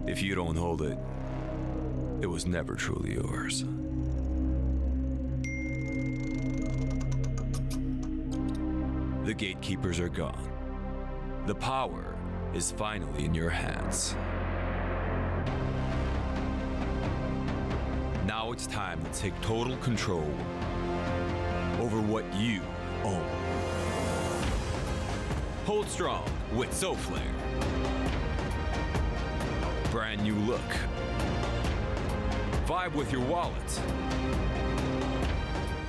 If you don't hold it, it was never truly yours. The gatekeepers are gone. The power is finally in your hands. Now it's time to take total control over what you own. Hold strong with Solflare. Brand new look. Vibe with your wallet.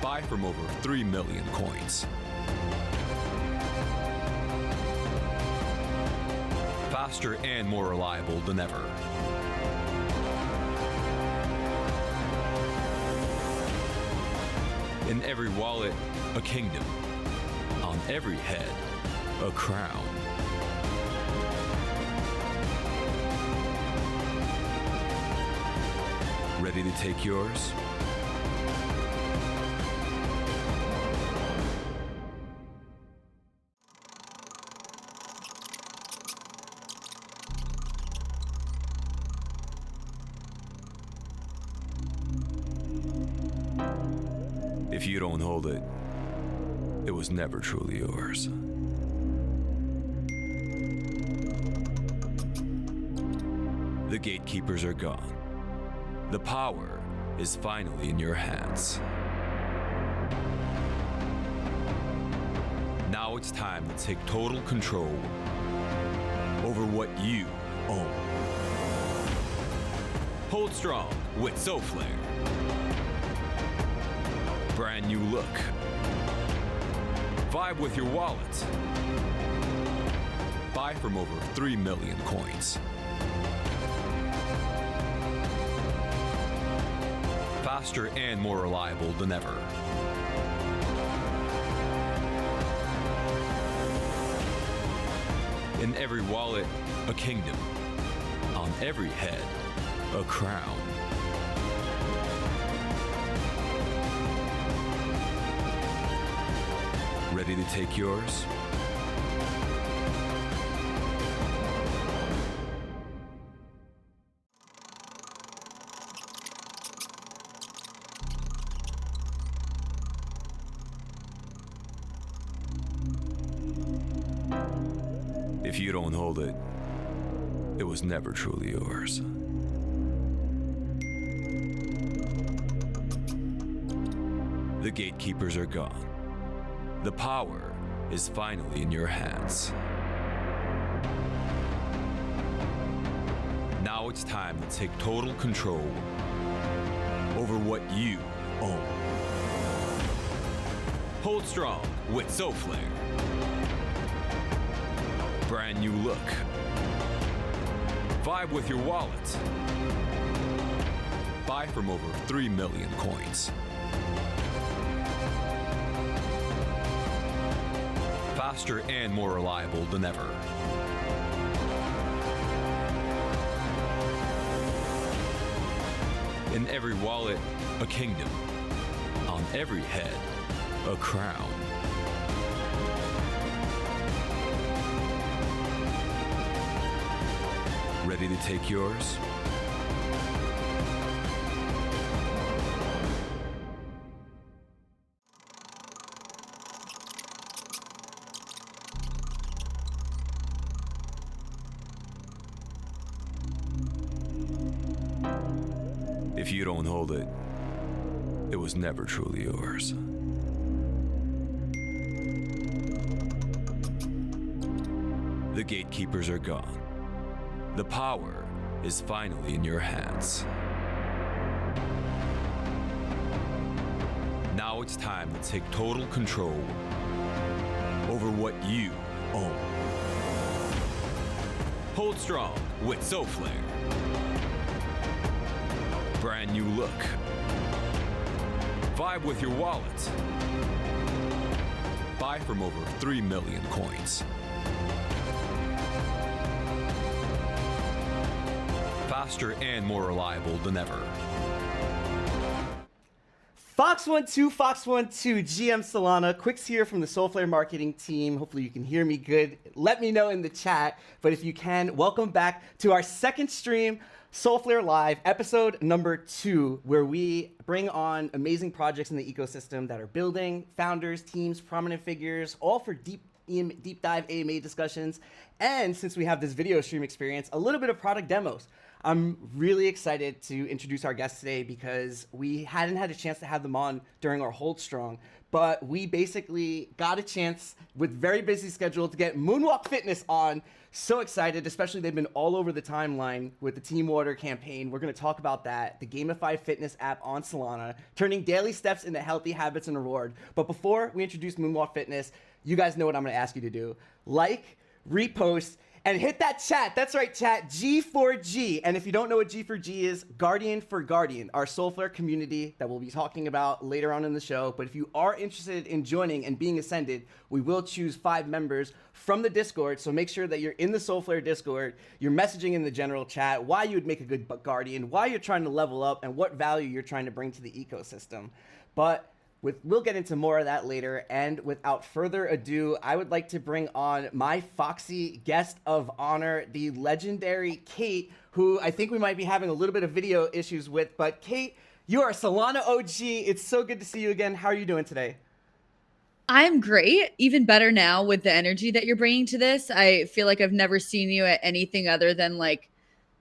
Buy from over 3 million coins. Faster and more reliable than ever. In every wallet, a kingdom. On every head, a crown. Ready to take yours? If you don't hold it, it was never truly yours. The gatekeepers are gone. The power is finally in your hands. Now it's time to take total control over what you own. Hold strong with Solflare. Brand new look. Vibe with your wallet. Buy from over 3 million coins. Faster and more reliable than ever. In every wallet, a kingdom. On every head, a crown. Ready to take yours? If you don't hold it, it was never truly yours. The gatekeepers are gone. The power is finally in your hands. Now it's time to take total control over what you own. Hold strong with Solflare. Brand new look. Vibe with your wallet. Buy from over 3 million coins. Faster and more reliable than ever. In every wallet, a kingdom. On every head, a crown. Ready to take yours? If you don't hold it, it was never truly yours. The gatekeepers are gone. The power is finally in your hands. Now it's time to take total control over what you own. Hold strong with Solflare. Brand new look. Vibe with your wallet. Buy from over 3 million coins. Faster and more reliable than ever. Fox12, Fox12, GM Solana. Quicks here from the Solflare marketing team. Hopefully you can hear me good. Let me know in the chat. But if you can, welcome back to our second stream, Solflare Live, episode number 2, where we bring on amazing projects in the ecosystem that are building, founders, teams, prominent figures, all for deep dive AMA discussions. And since we have this video stream experience, a little bit of product demos. I'm really excited to introduce our guests today because we hadn't had a chance to have them on during our Hold Strong, but we basically got a chance with very busy schedule to get Moonwalk Fitness on. So excited, especially they've been all over the timeline with the Team Water campaign. We're going to talk about that, the gamified fitness app on Solana, turning daily steps into healthy habits and reward. But before we introduce Moonwalk Fitness, you guys know what I'm going to ask you to do. Like, repost, and hit that chat. That's right, chat. G4G. And if you don't know what G4G is, Guardian for Guardian, our Solflare community that we'll be talking about later on in the show. But if you are interested in joining and being ascended, we will choose 5 members from the Discord. So make sure that you're in the Solflare Discord, you're messaging in the general chat why you would make a good Guardian, why you're trying to level up, and what value you're trying to bring to the ecosystem. But we'll get into more of that later, and without further ado, I would like to bring on my Foxy guest of honor, the legendary Kate, who I think we might be having a little bit of video issues with, but Kate, you are Solana OG. It's so good to see you again. How are you doing today? I'm great, even better now with the energy that you're bringing to this. I feel like I've never seen you at anything other than like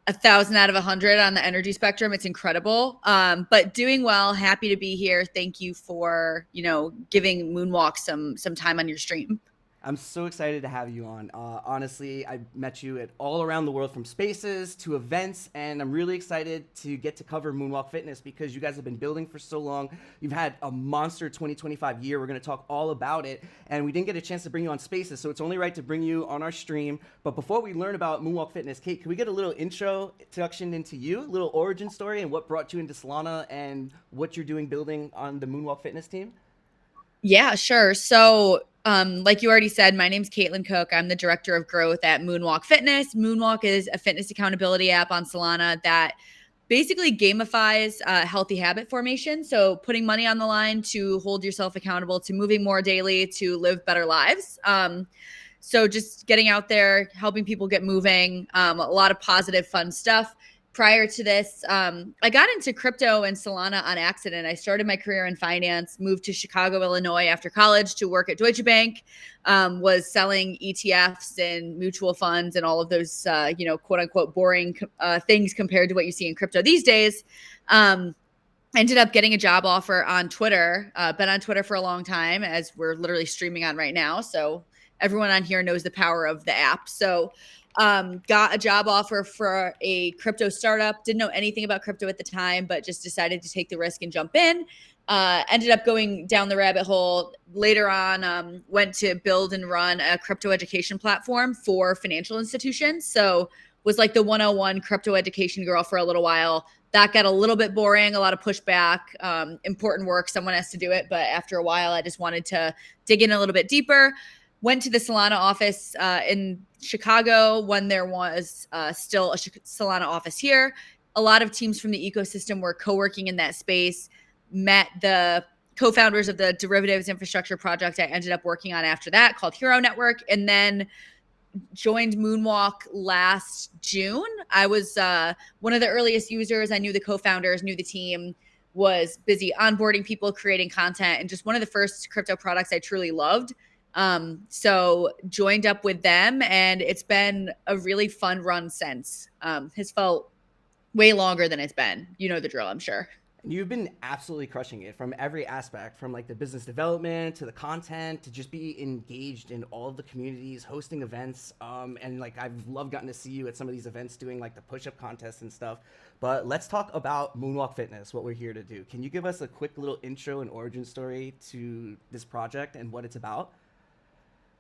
1,000 out of 100 on the energy spectrum. It's incredible. But doing well, happy to be here. Thank you for, giving Moonwalk some time on your stream. I'm so excited to have you on. Honestly, I met you at all around the world, from spaces to events, and I'm really excited to get to cover Moonwalk Fitness because you guys have been building for so long. You've had a monster 2025 year. We're going to talk all about it, and we didn't get a chance to bring you on spaces, so it's only right to bring you on our stream. But before we learn about Moonwalk Fitness, Kate, can we get a little introduction into you, a little origin story, and what brought you into Solana and what you're doing building on the Moonwalk Fitness team? Yeah, sure. So, like you already said, my name's Caitlin Cook. I'm the director of growth at Moonwalk Fitness. Moonwalk is a fitness accountability app on Solana that basically gamifies healthy habit formation. So putting money on the line to hold yourself accountable to moving more daily to live better lives. So just getting out there, helping people get moving, a lot of positive, fun stuff. Prior to this, I got into crypto and Solana on accident. I started my career in finance, moved to Chicago, Illinois after college to work at Deutsche Bank, was selling ETFs and mutual funds and all of those, quote unquote, boring things compared to what you see in crypto these days. Ended up getting a job offer on Twitter, been on Twitter for a long time, as we're literally streaming on right now. So everyone on here knows the power of the app. So got a job offer for a crypto startup. Didn't know anything about crypto at the time, but just decided to take the risk and jump in. Ended up going down the rabbit hole. Later on, went to build and run a crypto education platform for financial institutions. So was like the 101 crypto education girl for a little while. That got a little bit boring, a lot of pushback, important work. Someone has to do it. But after a while, I just wanted to dig in a little bit deeper. Went to the Solana office in Chicago when there was still a Solana office here. A lot of teams from the ecosystem were co-working in that space, met the co-founders of the derivatives infrastructure project I ended up working on after that, called Hero Network, and then joined Moonwalk last June. I was one of the earliest users. I knew the co-founders, knew the team, was busy onboarding people, creating content, and just one of the first crypto products I truly loved. So joined up with them, and it's been a really fun run since. Has felt way longer than it's been. You know the drill, I'm sure. You've been absolutely crushing it from every aspect, from like the business development to the content to just be engaged in all of the communities, hosting events. And like I've loved getting to see you at some of these events doing like the push-up contests and stuff. But let's talk about Moonwalk Fitness, what we're here to do. Can you give us a quick little intro and origin story to this project and what it's about?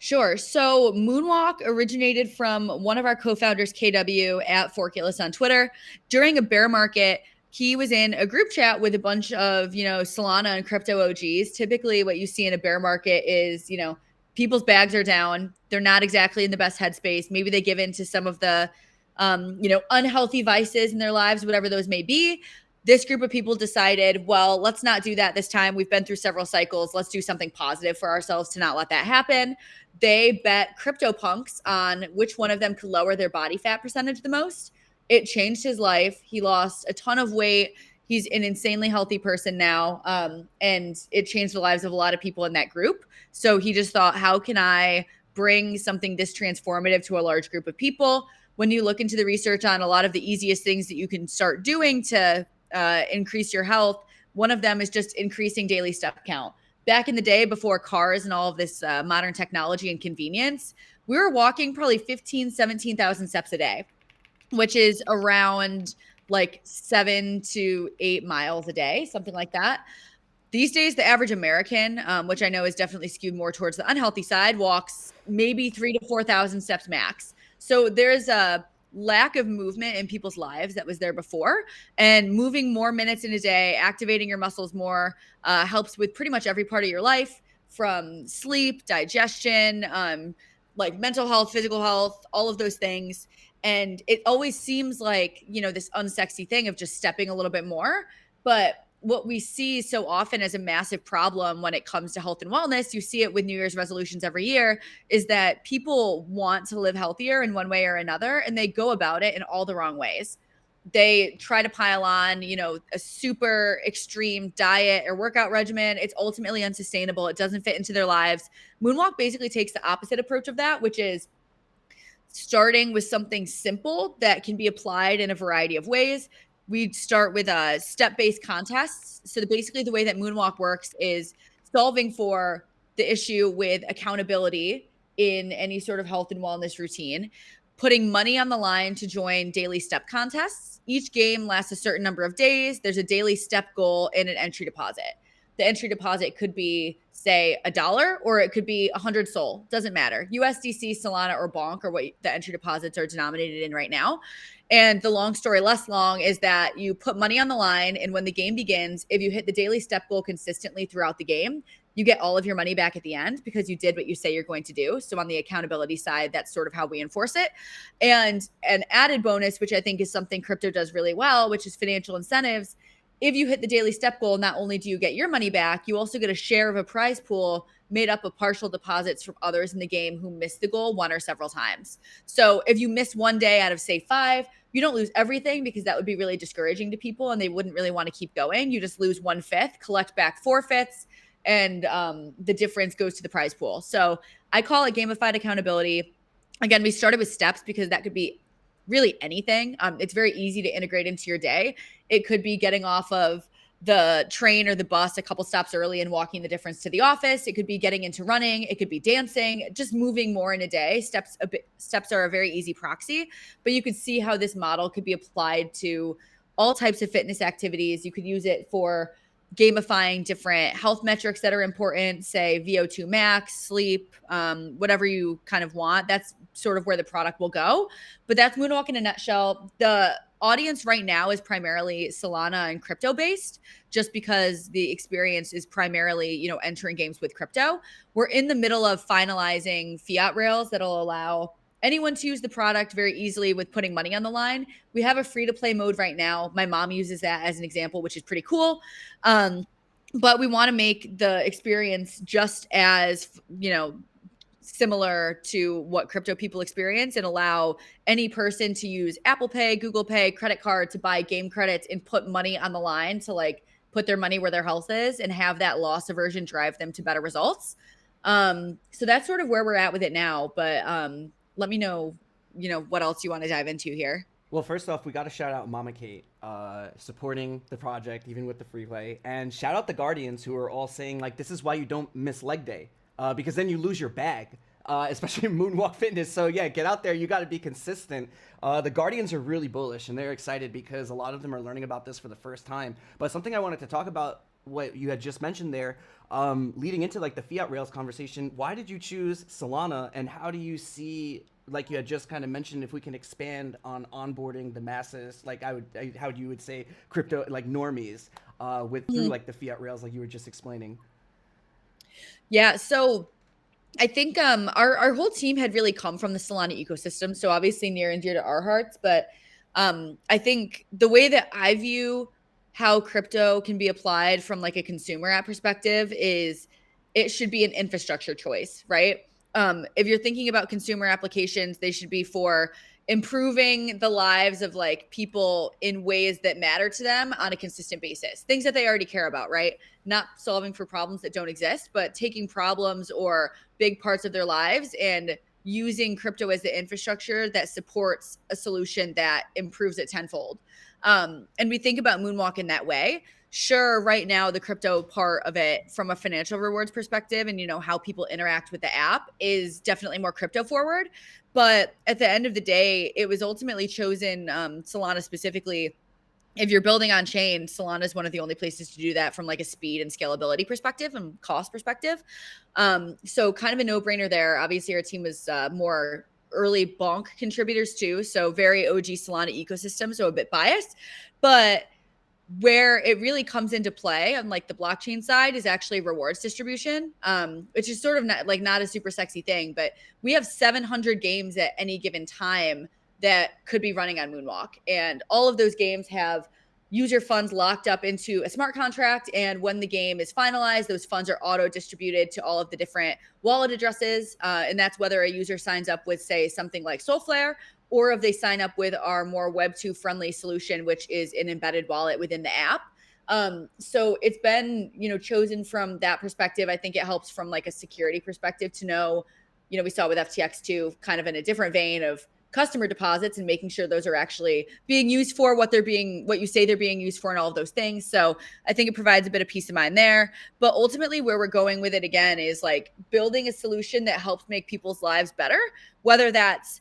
Sure. So Moonwalk originated from one of our co-founders, KW, at Forkulus on Twitter. During a bear market, he was in a group chat with a bunch of, Solana and crypto OGs. Typically what you see in a bear market is, people's bags are down. They're not exactly in the best headspace. Maybe they give in to some of the, unhealthy vices in their lives, whatever those may be. This group of people decided, well, let's not do that this time. We've been through several cycles. Let's do something positive for ourselves to not let that happen. They bet CryptoPunks on which one of them could lower their body fat percentage the most. It changed his life. He lost a ton of weight. He's an insanely healthy person now. And it changed the lives of a lot of people in that group. So he just thought, how can I bring something this transformative to a large group of people? When you look into the research on a lot of the easiest things that you can start doing to increase your health, one of them is just increasing daily step count. Back in the day, before cars and all of this modern technology and convenience, we were walking probably 15, 17,000 steps a day, which is around like 7 to 8 miles a day, something like that. These days, the average American, which I know is definitely skewed more towards the unhealthy side, walks maybe 3,000 to 4,000 steps max. So there's a lack of movement in people's lives that was there before, and moving more minutes in a day, activating your muscles more, helps with pretty much every part of your life, from sleep, digestion, like mental health, physical health, all of those things. And it always seems like, this unsexy thing of just stepping a little bit more. But what we see so often as a massive problem when it comes to health and wellness, you see it with New Year's resolutions every year, is that people want to live healthier in one way or another, and they go about it in all the wrong ways. They try to pile on, a super extreme diet or workout regimen. It's ultimately unsustainable. It doesn't fit into their lives. Moonwalk basically takes the opposite approach of that, which is starting with something simple that can be applied in a variety of ways. We start with step-based contests. So basically the way that Moonwalk works is solving for the issue with accountability in any sort of health and wellness routine, putting money on the line to join daily step contests. Each game lasts a certain number of days. There's a daily step goal and an entry deposit. The entry deposit could be, say, $1, or it could be 100 Sol. Doesn't matter. USDC, Solana, or Bonk are what the entry deposits are denominated in right now. And the long story less long is that you put money on the line, and when the game begins, if you hit the daily step goal consistently throughout the game, you get all of your money back at the end because you did what you say you're going to do. So on the accountability side, that's sort of how we enforce it. And an added bonus, which I think is something crypto does really well, which is financial incentives. If you hit the daily step goal, not only do you get your money back, you also get a share of a prize pool made up of partial deposits from others in the game who missed the goal one or several times. So if you miss one day out of, say, 5, you don't lose everything, because that would be really discouraging to people and they wouldn't really want to keep going. You just lose 1/5, collect back 4/5, and the difference goes to the prize pool. So I call it gamified accountability. Again, we started with steps because that could be really anything. It's very easy to integrate into your day. It could be getting off of the train or the bus a couple stops early and walking the difference to the office. It could be getting into running. It could be dancing, just moving more in a day. Steps are a very easy proxy, but you could see how this model could be applied to all types of fitness activities. You could use it for gamifying different health metrics that are important, say VO2 max, sleep, whatever you kind of want. That's sort of where the product will go. But that's Moonwalk in a nutshell. The audience right now is primarily Solana and crypto based, just because the experience is primarily, entering games with crypto. We're in the middle of finalizing fiat rails that'll allow anyone to use the product very easily with putting money on the line. We have a free to play mode right now. My mom uses that as an example, which is pretty cool. But we want to make the experience just as, similar to what crypto people experience, and allow any person to use Apple Pay, Google Pay, credit card to buy game credits and put money on the line to put their money where their health is and have that loss aversion drive them to better results. So that's sort of where we're at with it now. But let me know, what else you want to dive into here. Well, first off, we got to shout out Mama Kate, supporting the project, even with the free play. And shout out the Guardians, who are all saying, this is why you don't miss leg day, because then you lose your bag, especially Moonwalk Fitness. So, yeah, get out there. You got to be consistent. The Guardians are really bullish, and they're excited because a lot of them are learning about this for the first time. But something I wanted to talk about, what you had just mentioned there, leading into, the fiat rails conversation, why did you choose Solana, and how do you see, you had just kind of mentioned, if we can expand on onboarding the masses, how you would say crypto, normies, through the fiat rails, like you were just explaining? Yeah, so I think our whole team had really come from the Solana ecosystem, so obviously near and dear to our hearts. But I think the way that I view how crypto can be applied from like a consumer app perspective is it should be an infrastructure choice, right? If you're thinking about consumer applications, they should be for improving the lives of like people in ways that matter to them on a consistent basis, things that they already care about, right? Not solving for problems that don't exist, but taking problems or big parts of their lives and using crypto as the infrastructure that supports a solution that improves it tenfold. And we think about Moonwalk in that way. Sure, right now the crypto part of it from a financial rewards perspective and how people interact with the app is definitely more crypto forward. But at the end of the day, it was ultimately chosen, Solana specifically. If you're building on chain, Solana is one of the only places to do that from like a speed and scalability perspective and cost perspective. So kind of a no-brainer there. Obviously, our team was more early bonk contributors too, so very OG Solana ecosystem, so a bit biased. But where it really comes into play on like the blockchain side is actually rewards distribution, which is sort of not a super sexy thing, but we have 700 games at any given time that could be running on Moonwalk. And all of those games have user funds locked up into a smart contract. And when the game is finalized, those funds are auto distributed to all of the different wallet addresses. And that's whether a user signs up with, say, something like Solflare, or if they sign up with our more Web2 friendly solution, which is an embedded wallet within the app. So it's been, chosen from that perspective. I think it helps from like a security perspective to know, we saw with Ep.2 kind of in a different vein of customer deposits and making sure those are actually being used for what you say they're being used for and all of those things. So I think it provides a bit of peace of mind there. But ultimately where we're going with it again is like building a solution that helps make people's lives better, whether that's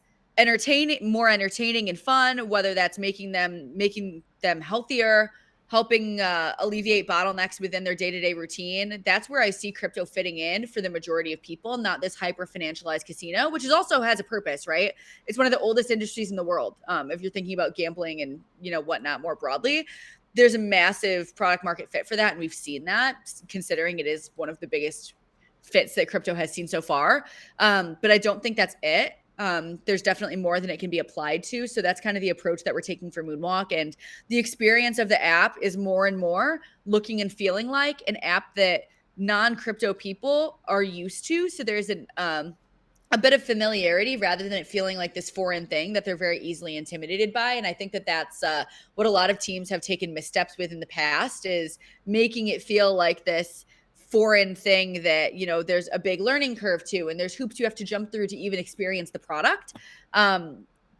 more entertaining and fun, whether that's making them healthier, helping alleviate bottlenecks within their day-to-day routine. That's where I see crypto fitting in for the majority of people, not this hyper financialized casino, which is also has a purpose, right? It's one of the oldest industries in the world. If you're thinking about gambling and whatnot more broadly, there's a massive product market fit for that, and we've seen that, considering it is one of the biggest fits that crypto has seen so far. But I don't think that's it. There's definitely more than it can be applied to. So that's kind of the approach that we're taking for Moonwalk. And the experience of the app is more and more looking and feeling like an app that non-crypto people are used to. So there's a bit of familiarity rather than it feeling like this foreign thing that they're very easily intimidated by. And I think that that's what a lot of teams have taken missteps with in the past, is making it feel like this foreign thing that there's a big learning curve to, and there's hoops you have to jump through to even experience the product.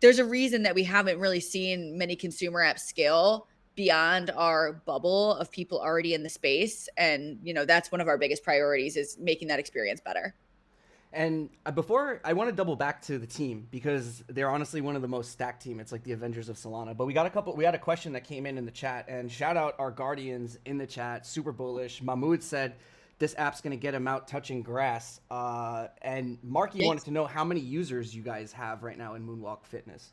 There's a reason that we haven't really seen many consumer apps scale beyond our bubble of people already in the space, and that's one of our biggest priorities, is making that experience better. And before, I want to double back to the team, because they're honestly one of the most stacked team. It's like the Avengers of Solana. But we had a question that came in the chat, and shout out our guardians in the chat, super bullish. Mahmoud said this app's going to get him out touching grass. And Marky wanted to know how many users you guys have right now in Moonwalk Fitness.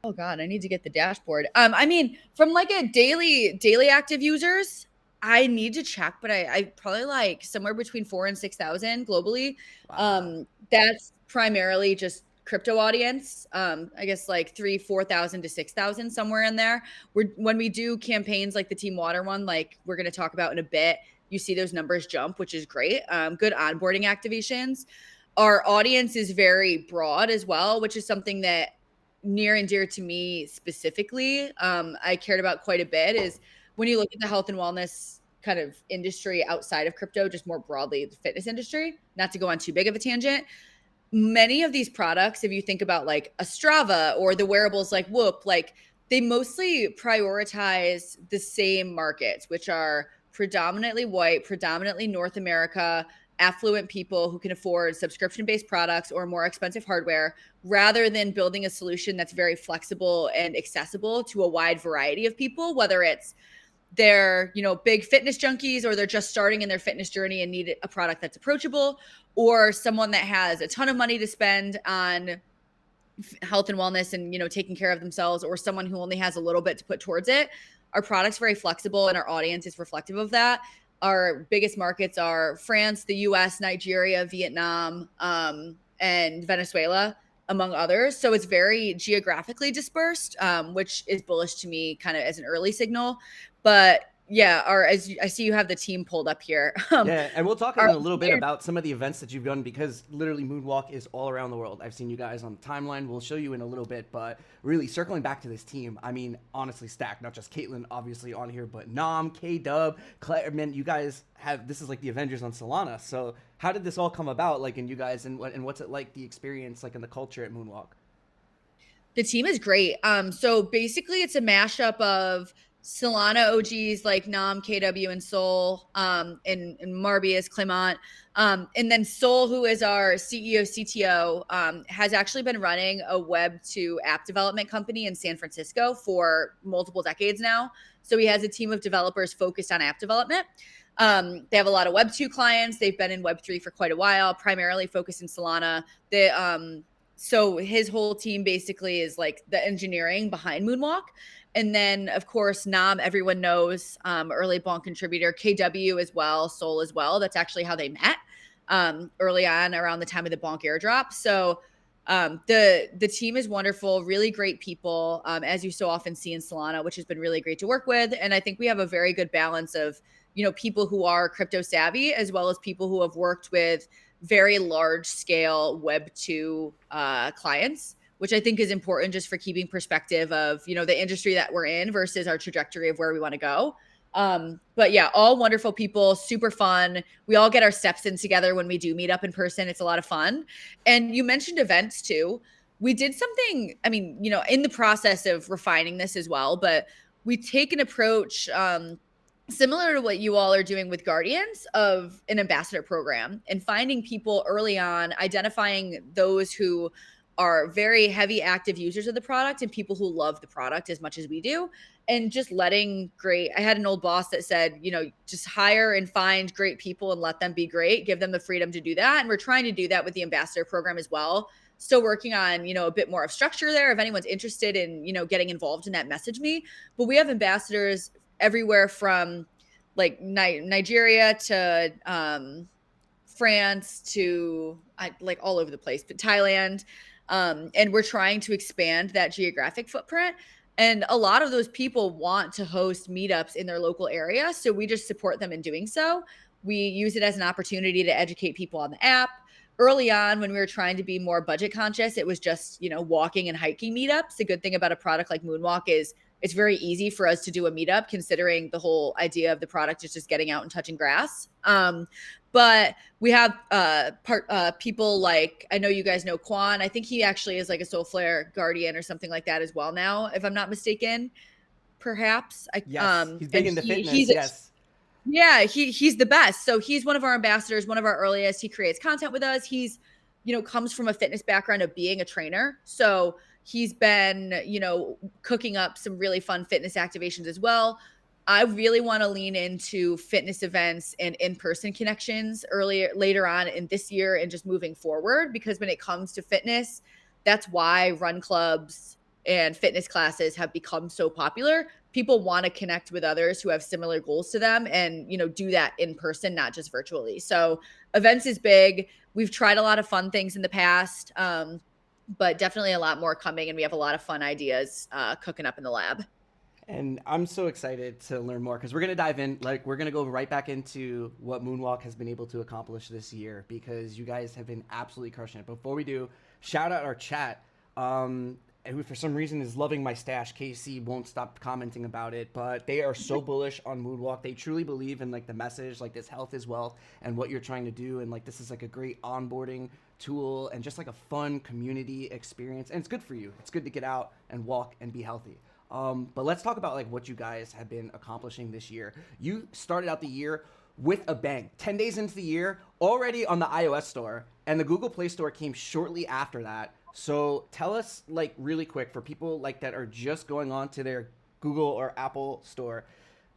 Oh God, I need to get the dashboard. I mean, from like a daily active users, I need to check, but I probably like somewhere between 4,000 and 6,000 globally. Wow. That's primarily just crypto audience. I guess like 4,000 to 6,000, somewhere in there. When we do campaigns like the Team Water one, like we're going to talk about in a bit, you see those numbers jump, which is great. Good onboarding activations. Our audience is very broad as well, which is something that near and dear to me specifically, I cared about quite a bit, is when you look at the health and wellness kind of industry outside of crypto, just more broadly the fitness industry, not to go on too big of a tangent. Many of these products, if you think about like a Strava or the wearables like Whoop, like they mostly prioritize the same markets, which are predominantly white, predominantly North America, affluent people who can afford subscription-based products or more expensive hardware, rather than building a solution that's very flexible and accessible to a wide variety of people, whether it's they're big fitness junkies, or they're just starting in their fitness journey and need a product that's approachable, or someone that has a ton of money to spend on health and wellness and taking care of themselves, or someone who only has a little bit to put towards it. Our product's very flexible, and our audience is reflective of that. Our biggest markets are France, the US, Nigeria, Vietnam, and Venezuela, among others. So it's very geographically dispersed, which is bullish to me kind of as an early signal. But yeah, I see you have the team pulled up here. Yeah, and we'll talk in Our a little bit about some of the events that you've done because literally Moonwalk is all around the world. I've seen you guys on the timeline. We'll show you in a little bit, but really circling back to this team, I mean, honestly stacked. Not just Caitlin, obviously on here, but Nam, K Dub, Claire. Man, you guys have this is like the Avengers on Solana. So how did this all come about? Like, in you guys, and what's it like the experience like in the culture at Moonwalk? The team is great. So basically it's a mashup of Solana OGs like Nam, KW, and Sol, and Marbius, Clement. And then Sol, who is our CEO, CTO, has actually been running a Web2 app development company in San Francisco for multiple decades now. So he has a team of developers focused on app development. They have a lot of Web2 clients. They've been in Web3 for quite a while, primarily focused in Solana. So his whole team basically is like the engineering behind Moonwalk. And then, of course, Nam, everyone knows, early Bonk contributor, KW as well, Sol as well. That's actually how they met early on around the time of the Bonk airdrop. So the team is wonderful, really great people, as you so often see in Solana, which has been really great to work with. And I think we have a very good balance of, people who are crypto savvy as well as people who have worked with very large scale Web2 clients, which I think is important just for keeping perspective of, the industry that we're in versus our trajectory of where we want to go. But yeah, all wonderful people, super fun. We all get our steps in together when we do meet up in person. It's a lot of fun. And you mentioned events too. We did something, I mean, in the process of refining this as well, but we take an approach similar to what you all are doing with Guardians of an ambassador program and finding people early on, identifying those who are very heavy active users of the product and people who love the product as much as we do. And just letting I had an old boss that said, just hire and find great people and let them be great, give them the freedom to do that. And we're trying to do that with the ambassador program as well. Still working on, a bit more of structure there. If anyone's interested in, getting involved in that, message me. But we have ambassadors everywhere from like Nigeria to France to like all over the place, but Thailand. And we're trying to expand that geographic footprint. And a lot of those people want to host meetups in their local area. So we just support them in doing so. We use it as an opportunity to educate people on the app. Early on, when we were trying to be more budget conscious, it was just, walking and hiking meetups. The good thing about a product like Moonwalk is it's very easy for us to do a meetup, considering the whole idea of the product is just getting out and touching grass. But we have people like, I know you guys know Quan. I think he actually is like a Solflare guardian or something like that as well now, if I'm not mistaken. Perhaps. Yes, he's big into fitness. He's the best. So he's one of our ambassadors, one of our earliest. He creates content with us. He's, comes from a fitness background of being a trainer. So he's been, cooking up some really fun fitness activations as well. I really want to lean into fitness events and in-person connections later on in this year and just moving forward, because when it comes to fitness, that's why run clubs and fitness classes have become so popular. People want to connect with others who have similar goals to them and, do that in person, not just virtually. So events is big. We've tried a lot of fun things in the past, but definitely a lot more coming. And we have a lot of fun ideas cooking up in the lab. And I'm so excited to learn more because we're going to dive in. Like, we're going to go right back into what Moonwalk has been able to accomplish this year because you guys have been absolutely crushing it. Before we do, shout out our chat. Who for some reason is loving my stash. KC won't stop commenting about it, but they are so bullish on Moonwalk. They truly believe in like the message, like this health is wealth and what you're trying to do. And like, this is like a great onboarding tool and just like a fun community experience. And it's good for you. It's good to get out and walk and be healthy. But let's talk about like what you guys have been accomplishing this year. You started out the year with a bang. 10 days into the year, already on the iOS store, and the Google Play Store came shortly after that. So tell us like really quick for people like that are just going on to their Google or Apple store,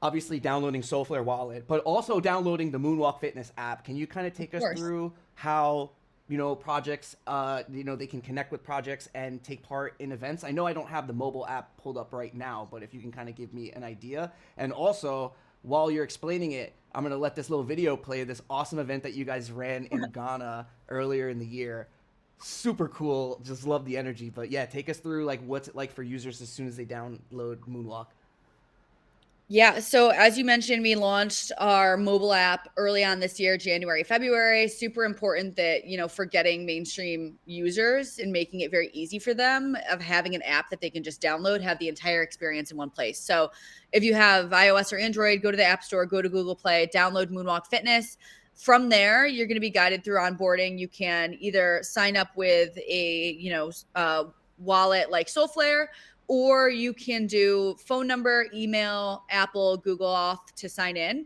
obviously downloading Solflare Wallet, but also downloading the Moonwalk Fitness app. Can you kind of take us through how projects, they can connect with projects and take part in events? I know I don't have the mobile app pulled up right now, but if you can kind of give me an idea. And also, while you're explaining it, I'm going to let this little video play this awesome event that you guys ran in Ghana earlier in the year. Super cool. Just love the energy. But yeah, take us through like what's it like for users as soon as they download Moonwalk. Yeah. So as you mentioned, we launched our mobile app early on this year, January, February. Super important that, for getting mainstream users and making it very easy for them of having an app that they can just download, have the entire experience in one place. So if you have iOS or Android, go to the App Store, go to Google Play, download Moonwalk Fitness. From there, you're going to be guided through onboarding. You can either sign up with a, wallet like Solflare, or you can do phone number, email, Apple, Google Auth to sign in.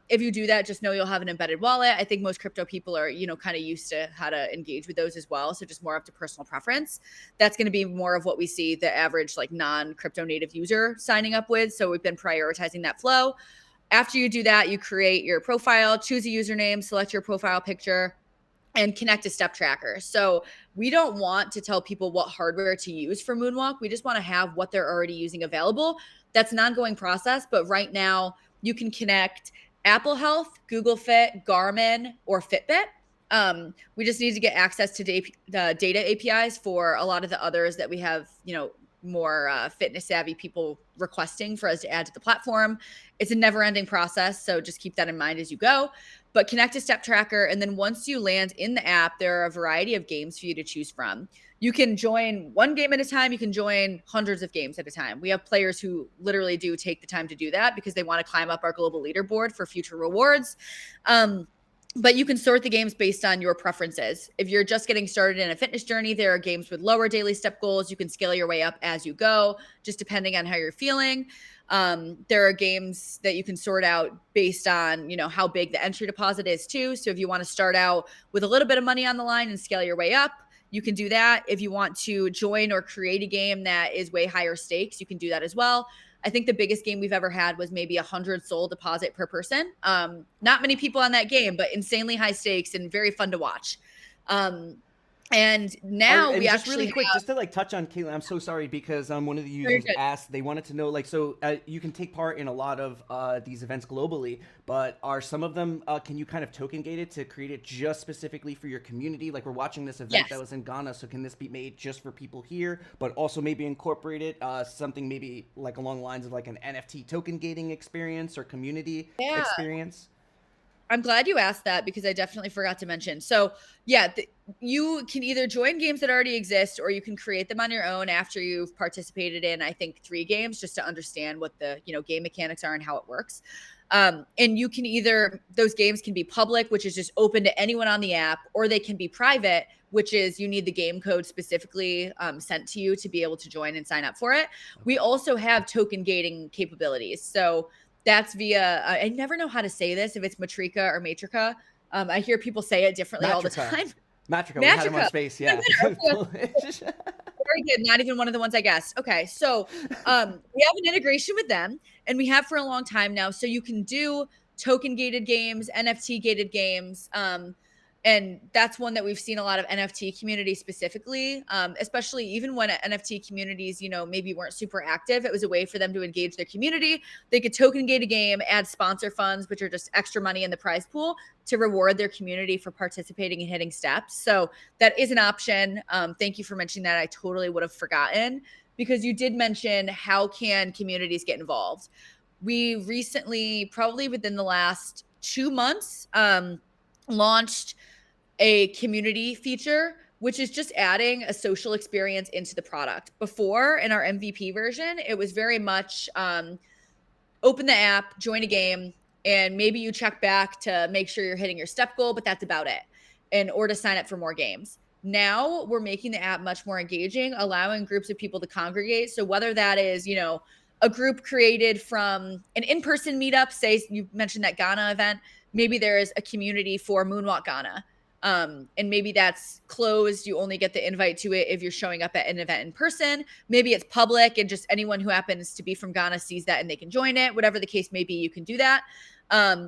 If you do that, just know you'll have an embedded wallet. I think most crypto people are, kind of used to how to engage with those as well. So just more up to personal preference. That's going to be more of what we see the average like non-crypto native user signing up with. So we've been prioritizing that flow. After you do that, you create your profile, choose a username, select your profile picture, and connect a step tracker. So we don't want to tell people what hardware to use for Moonwalk. We just want to have what they're already using available. That's an ongoing process, but right now you can connect Apple Health, Google Fit, Garmin, or Fitbit. We just need to get access to data APIs for a lot of the others that we have, more fitness savvy people requesting for us to add to the platform. It's a never ending process. So just keep that in mind as you go. But connect a step tracker. And then once you land in the app, there are a variety of games for you to choose from. You can join one game at a time. You can join hundreds of games at a time. We have players who literally do take the time to do that because they want to climb up our global leaderboard for future rewards. But you can sort the games based on your preferences. If you're just getting started in a fitness journey, there are games with lower daily step goals. You can scale your way up as you go, just depending on how you're feeling. There are games that you can sort out based on, how big the entry deposit is too. So if you want to start out with a little bit of money on the line and scale your way up, you can do that. If you want to join or create a game that is way higher stakes, you can do that as well. I think the biggest game we've ever had was maybe 100 soul deposit per person. Not many people on that game, but insanely high stakes and very fun to watch. And now And we just actually really quick, have, just to like touch on Caitlin, I'm so sorry because one of the very users good. asked, they wanted to know like, so you can take part in a lot of these events globally, but are some of them, can you kind of token gate it to create it just specifically for your community? Like we're watching this event that Yes. was in Ghana, so can this be made just for people here, but also maybe incorporate it, something maybe like along the lines of like an NFT token gating experience or community Yeah. experience? I'm glad you asked that because I definitely forgot to mention. So, yeah, you can either join games that already exist or you can create them on your own after you've participated in, I think, 3 games just to understand what the, game mechanics are and how it works. And you can either, those games can be public, which is just open to anyone on the app, or they can be private, which is you need the game code specifically sent to you to be able to join and sign up for it. We also have token gating capabilities. So, that's via, I never know how to say this, if it's Matrika or Matrica. I hear people say it differently all the Matrica. time. Matrica, we had him on Matrica. space, Even yeah. better. Okay. Very good. Not even one of the ones I guessed. Okay. So we have an integration with them and we have for a long time now. So you can do token gated games, NFT gated games. And that's one that we've seen a lot of NFT community specifically, especially even when NFT communities, maybe weren't super active. It was a way for them to engage their community. They could token gate a game, add sponsor funds, which are just extra money in the prize pool to reward their community for participating and hitting steps. So that is an option. Thank you for mentioning that. I totally would have forgotten because you did mention how can communities get involved. We recently, probably within the last 2 months, launched a community feature, which is just adding a social experience into the product. Before, in our MVP version, it was very much open the app, join a game, and maybe you check back to make sure you're hitting your step goal, but that's about it. And or to sign up for more games. Now we're making the app much more engaging, allowing groups of people to congregate. So whether that is, a group created from an in-person meetup, say you mentioned that Ghana event, maybe there is a community for Moonwalk Ghana. And maybe that's closed. You only get the invite to it if you're showing up at an event in person. Maybe it's public and just anyone who happens to be from Ghana sees that and they can join it. Whatever the case may be, you can do that.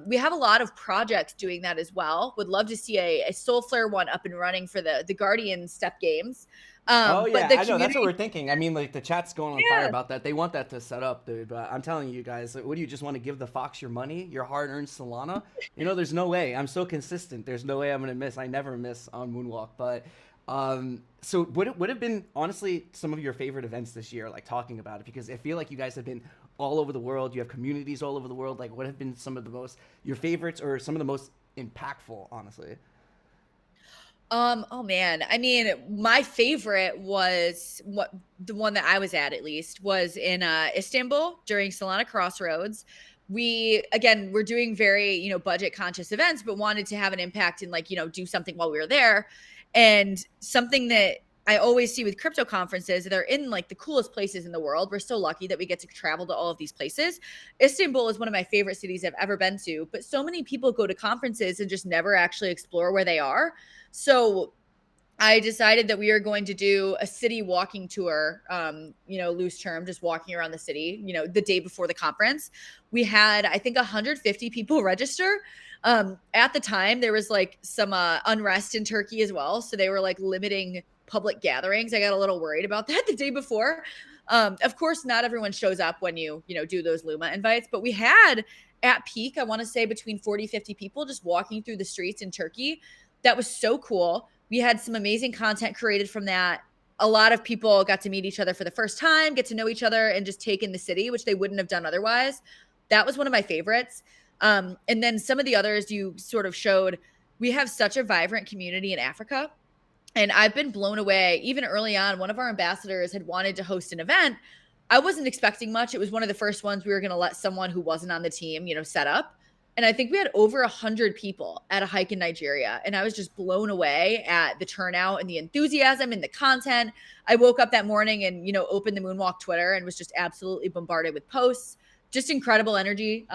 We have a lot of projects doing that as well. Would love to see a Solflare one up and running for the Guardian step games. Oh But yeah, the I know. That's what community, we're thinking. I mean, like the chat's going on fire yeah, about that. They want that to set up, dude. But I'm telling you guys, what do you just want to give the Fox your money, your hard-earned Solana? There's no way. I'm so consistent. There's no way I'm gonna miss. I never miss on Moonwalk. But So what would have been honestly some of your favorite events this year, like talking about it, because I feel like you guys have been all over the world. You have communities all over the world. Like, what have been some of the most your favorites or some of the most impactful, honestly? Oh man. I mean, my favorite was what the one that I was at least was in Istanbul during Solana Crossroads. We're doing very, budget conscious events, but wanted to have an impact and like, do something while we were there. And something that I always see with crypto conferences, they're in like the coolest places in the world. We're so lucky that we get to travel to all of these places. Istanbul is one of my favorite cities I've ever been to, but so many people go to conferences and just never actually explore where they are. So I decided that we are going to do a city walking tour, loose term, just walking around the city, the day before the conference. We had, I think, 150 people register. At the time, there was like some unrest in Turkey as well. So they were like limiting public gatherings. I got a little worried about that the day before. Of course, not everyone shows up when do those Luma invites, but we had at peak, I want to say between 40, 50 people just walking through the streets in Turkey. That was so cool. We had some amazing content created from that. A lot of people got to meet each other for the first time, get to know each other, and just take in the city, which they wouldn't have done otherwise. That was one of my favorites. And then some of the others you sort of showed, we have such a vibrant community in Africa. And I've been blown away. Even early on, one of our ambassadors had wanted to host an event. I wasn't expecting much. It was one of the first ones we were going to let someone who wasn't on the team, set up. And I think we had over 100 people at a hike in Nigeria. And I was just blown away at the turnout and the enthusiasm and the content. I woke up that morning and, opened the Moonwalk Twitter and was just absolutely bombarded with posts. Just incredible energy.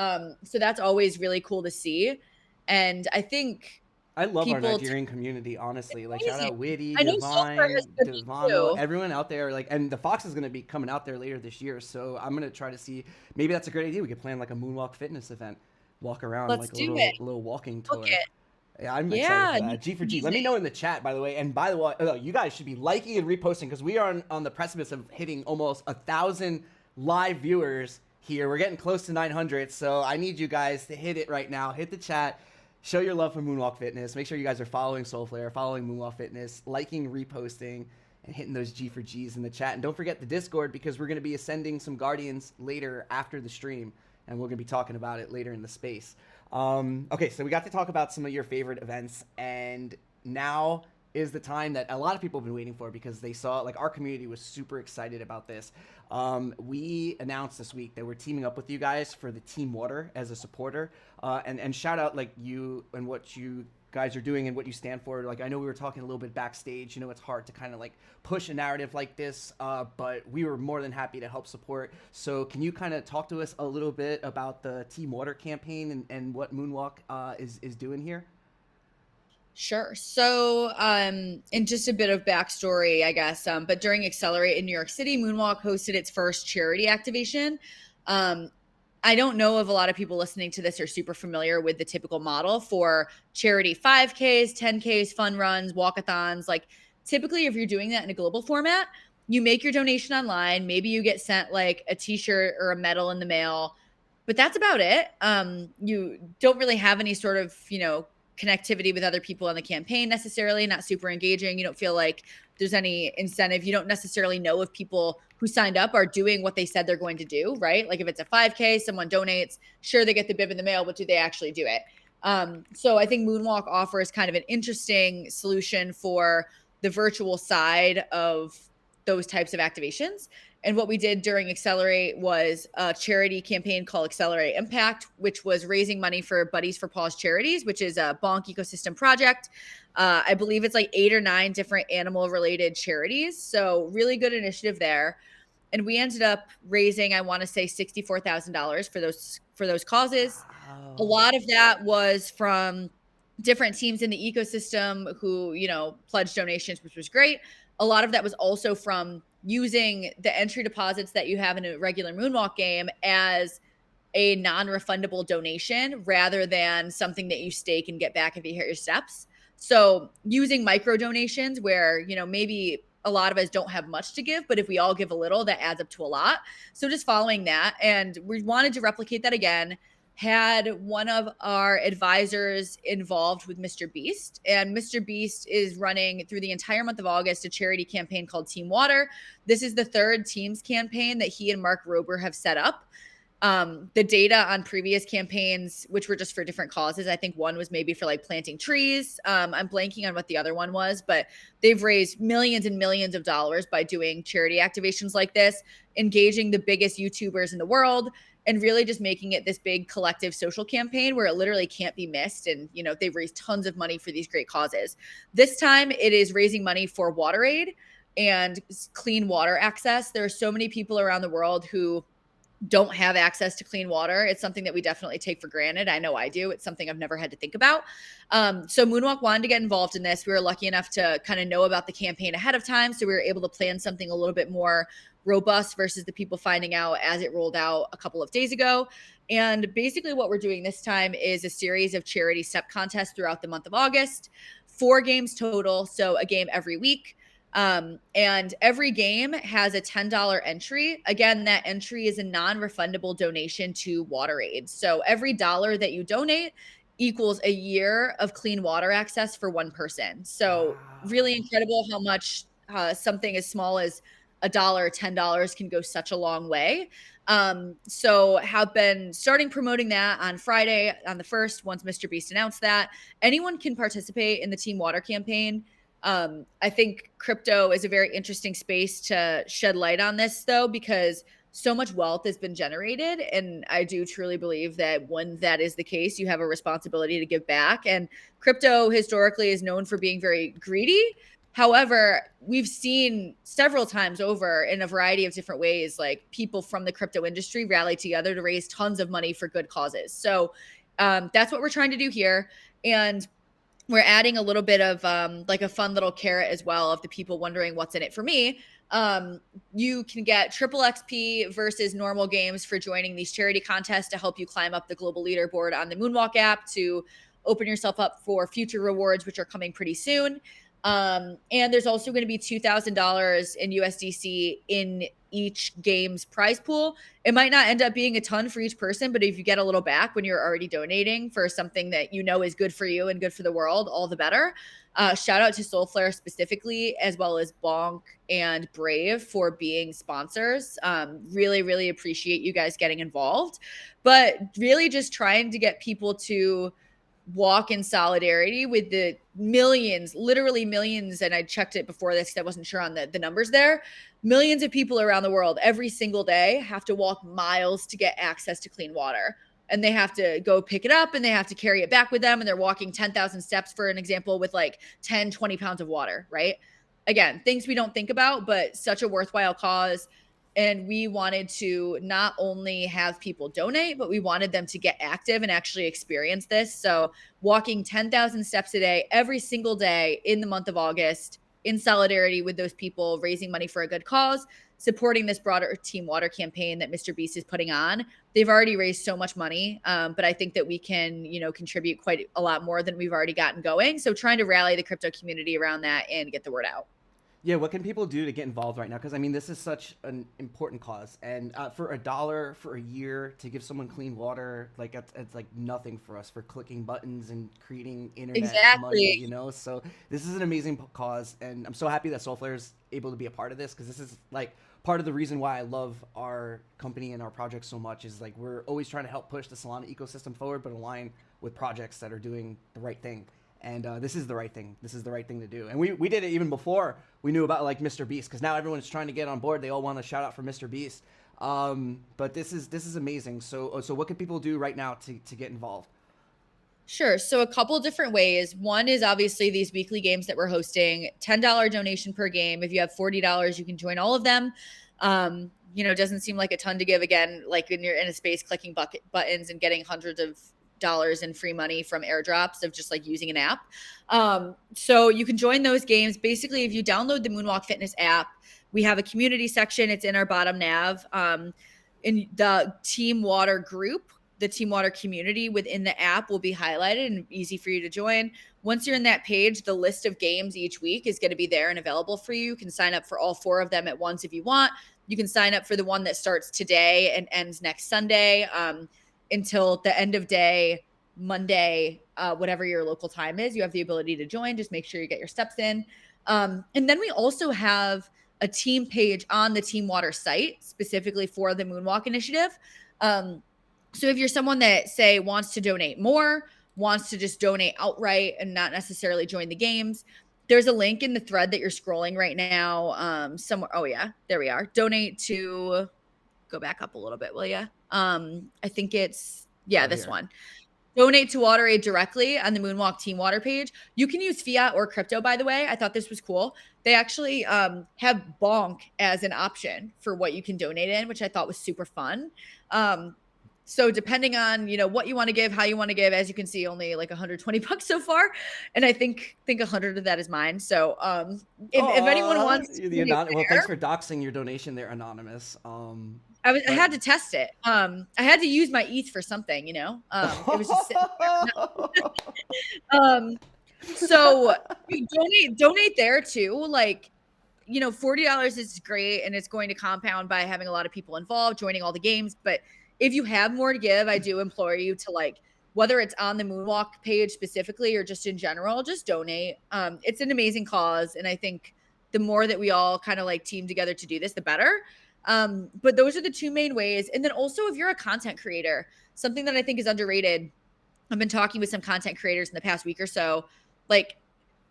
So that's always really cool to see. And I think I love our people Nigerian community, honestly. Like, shout amazing. out Witty, I know Solflare has Divine, good Divano, too. everyone out there. Like, and the Fox is going to be coming out there later this year. So I'm going to try to see. Maybe that's a great idea. We could plan like a Moonwalk Fitness event, walk around Let's like a do it. little walking Book tour. it. Yeah, I'm excited Yeah, for that. G for G. Let me amazing. know in the chat, by the way. And by the way, you guys should be liking and reposting because we are on the precipice of hitting almost 1,000 live viewers here. We're getting close to 900. So I need you guys to hit it right now. Hit the chat. Show your love for Moonwalk Fitness. Make sure you guys are following Solflare, following Moonwalk Fitness, liking, reposting, and hitting those G for Gs in the chat. And don't forget the Discord because we're going to be ascending some Guardians later after the stream, and we're going to be talking about it later in the space. Okay, so we got to talk about some of your favorite events, and now is the time that a lot of people have been waiting for because they saw, like, our community was super excited about this. We announced this week that we're teaming up with you guys for the Team Water as a supporter, and shout out like you and what you guys are doing and what you stand for. Like, I know we were talking a little bit backstage, it's hard to kind of like push a narrative like this, but we were more than happy to help support. So can you kind of talk to us a little bit about the Team Water campaign and what Moonwalk is doing here? Sure. So, and just a bit of backstory, I guess. But during Accelerate in New York City, Moonwalk hosted its first charity activation. I don't know if a lot of people listening to this are super familiar with the typical model for charity 5Ks, 10Ks, fun runs, walkathons. Like, typically, if you're doing that in a global format, you make your donation online. Maybe you get sent like a t-shirt or a medal in the mail, but that's about it. You don't really have any sort of, connectivity with other people on the campaign necessarily, not super engaging. You don't feel like there's any incentive. You don't necessarily know if people who signed up are doing what they said they're going to do, right? Like if it's a 5K, someone donates, sure, they get the bib in the mail, but do they actually do it? So I think Moonwalk offers kind of an interesting solution for the virtual side of those types of activations. And what we did during Accelerate was a charity campaign called Accelerate Impact, which was raising money for Buddies for Paws Charities, which is a bonk ecosystem project. I believe it's like 8 or 9 different animal-related charities. So really good initiative there. And we ended up raising, I want to say, $64,000 for those causes. Wow. A lot of that was from different teams in the ecosystem who, pledged donations, which was great. A lot of that was also from using the entry deposits that you have in a regular Moonwalk game as a non-refundable donation rather than something that you stake and get back if you hit your steps. So using micro donations where, maybe a lot of us don't have much to give, but if we all give a little, that adds up to a lot. So just following that. And we wanted to replicate that again, had one of our advisors involved with Mr. Beast. And Mr. Beast is running through the entire month of August a charity campaign called Team Water. This is the third Teams campaign that he and Mark Rober have set up. The data on previous campaigns, which were just for different causes, I think one was maybe for like planting trees. I'm blanking on what the other one was, but they've raised millions and millions of dollars by doing charity activations like this, engaging the biggest YouTubers in the world, and really just making it this big collective social campaign where it literally can't be missed. And, you know, they've raised tons of money for these great causes. This time it is raising money for WaterAid and clean water access. There are so many people around the world who don't have access to clean water. It's something that we definitely take for granted. I know I do. It's something I've never had to think about. So Moonwalk wanted to get involved in this. We were lucky enough to kind of know about the campaign ahead of time. So we were able to plan something a little bit more robust versus the people finding out as it rolled out a couple of days ago. And basically what we're doing this time is a series of charity step contests throughout the month of August, 4 games total. So a game every week. And every game has a $10 entry. Again, that entry is a non-refundable donation to WaterAid. So every dollar that you donate equals a year of clean water access for one person. So really incredible how much something as small as $1, $10 can go such a long way. So have been starting promoting that on Friday on the 1st, once Mr. Beast announced that. Anyone can participate in the Team Water campaign. I think crypto is a very interesting space to shed light on this, though, because so much wealth has been generated. And I do truly believe that when that is the case, you have a responsibility to give back. And crypto historically is known for being very greedy. However, we've seen several times over in a variety of different ways, like people from the crypto industry rally together to raise tons of money for good causes. So that's what we're trying to do here. And we're adding a little bit of like a fun little carrot as well of the people wondering what's in it for me. You can get triple XP versus normal games for joining these charity contests to help you climb up the global leaderboard on the Moonwalk app to open yourself up for future rewards, which are coming pretty soon. And there's also going to be $2,000 in USDC in each game's prize pool. It might not end up being a ton for each person, but if you get a little back when you're already donating for something that you know is good for you and good for the world, all the better. Shout out to Solflare specifically, as well as Bonk and Brave for being sponsors. Really, really appreciate you guys getting involved, but really just trying to get people to walk in solidarity with the millions, literally millions. And I checked it before this because I wasn't sure on the numbers there. Millions of people around the world every single day have to walk miles to get access to clean water. And they have to go pick it up and they have to carry it back with them. And they're walking 10,000 steps, for an example, with like 10, 20 pounds of water, right? Again, things we don't think about, but such a worthwhile cause. And we wanted to not only have people donate, but we wanted them to get active and actually experience this. So walking 10,000 steps a day, every single day in the month of August, in solidarity with those people, raising money for a good cause, supporting this broader Team Water campaign that Mr. Beast is putting on. They've already raised so much money, but I think that we can, contribute quite a lot more than we've already gotten going. So trying to rally the crypto community around that and get the word out. Yeah, what can people do to get involved right now? Because, I mean, this is such an important cause. And for $1 for a year to give someone clean water, like, it's like nothing for us for clicking buttons and creating internet money, So this is an amazing cause. And I'm so happy that Solflare is able to be a part of this, because this is, like, part of the reason why I love our company and our project so much is, like, we're always trying to help push the Solana ecosystem forward, but align with projects that are doing the right thing. And this is the right thing. This is the right thing to do. And we did it even before we knew about, like, Mr. Beast, because now everyone's trying to get on board. They all want to shout out for Mr. Beast. But this is amazing. So what can people do right now to get involved? Sure. So a couple different ways. One is obviously these weekly games that we're hosting, $10 donation per game. If you have $40, you can join all of them. Doesn't seem like a ton to give, again, like when you're in a space clicking buttons and getting hundreds of dollars in free money from airdrops of just like using an app. So you can join those games. Basically, if you download the Moonwalk Fitness app, we have a community section. It's in our bottom nav. In the Team Water group, the Team Water community within the app will be highlighted and easy for you to join. Once you're in that page, the list of games each week is going to be there and available for you. You can sign up for all 4 of them at once if you want. You can sign up for the one that starts today and ends next Sunday. until the end of day, Monday, whatever your local time is. You have the ability to join. Just make sure you get your steps in. And then we also have a team page on the Team Water site specifically for the Moonwalk Initiative. So if you're someone that, say, wants to donate more, wants to just donate outright and not necessarily join the games, there's a link in the thread that you're scrolling right now. Somewhere. Oh yeah, there we are. Donate to, go back up a little bit, will you? I think it's, this one. Donate to WaterAid directly on the Moonwalk Team Water page. You can use fiat or crypto, by the way. I thought this was cool. They actually have Bonk as an option for what you can donate in, which I thought was super fun. So depending on, what you want to give, how you want to give, as you can see, only like $120 so far. And I think 100 of that is mine. So if anyone wants to well, thanks for doxing your donation there, Anonymous. I had to test it. I had to use my ETH for something, it was just sitting there. So you donate there too. Like, $40 is great, and it's going to compound by having a lot of people involved, joining all the games. But if you have more to give, I do implore you to, whether it's on the Moonwalk page specifically or just in general, just donate. It's an amazing cause, and I think the more that we all kind of team together to do this, the better. But those are the two main ways. And then also, if you're a content creator, something that I think is underrated, I've been talking with some content creators in the past week or so,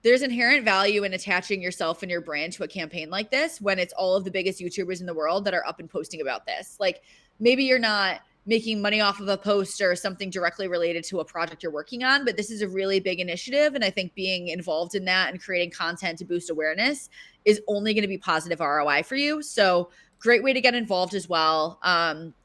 there's inherent value in attaching yourself and your brand to a campaign like this when it's all of the biggest YouTubers in the world that are up and posting about this. Maybe you're not making money off of a post or something directly related to a project you're working on, but this is a really big initiative. And I think being involved in that and creating content to boost awareness is only going to be positive ROI for you. So great way to get involved as well.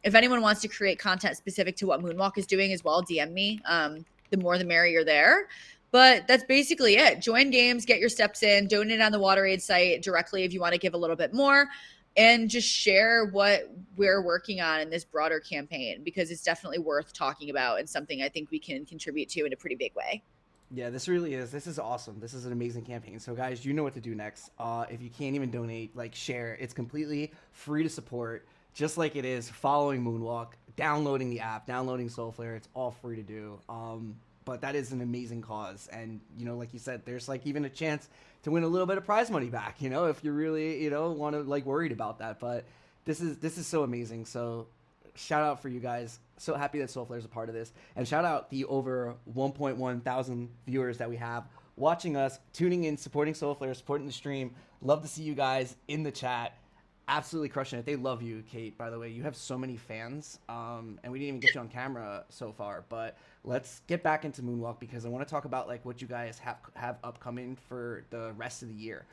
If anyone wants to create content specific to what Moonwalk is doing as well, DM me. The more the merrier there. But that's basically it. Join games, get your steps in, donate on the WaterAid site directly if you want to give a little bit more, and just share what we're working on in this broader campaign, because it's definitely worth talking about and something I think we can contribute to in a pretty big way. Yeah, this really is. This is awesome. This is an amazing campaign. So guys, you know what to do next. If you can't even donate, share. It's completely free to support, just like it is following Moonwalk, downloading the app, downloading Solflare. It's all free to do. But that is an amazing cause. And, like you said, there's even a chance to win a little bit of prize money back, if you're really, want to worried about that. But this is so amazing. So shout out for you guys. So happy that Solflare is a part of this. And shout out the over 1.1 thousand viewers that we have watching us, tuning in, supporting Solflare, supporting the stream. Love to see you guys in the chat. Absolutely crushing it. They love you, Kate, by the way. You have so many fans, and we didn't even get you on camera so far, but let's get back into Moonwalk, because I want to talk about what you guys have upcoming for the rest of the year,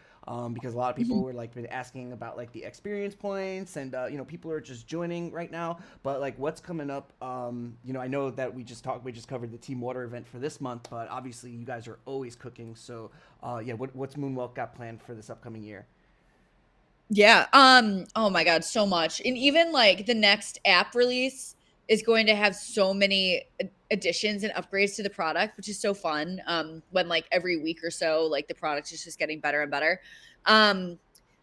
because a lot of people were been asking about the experience points, and people are just joining right now, but what's coming up. I know that we just covered the Team Water event for this month, but obviously you guys are always cooking, so what's Moonwalk got planned for this upcoming year? Yeah. Oh my God, so much. And even the next app release is going to have so many additions and upgrades to the product, which is so fun. When every week or so, the product is just getting better and better.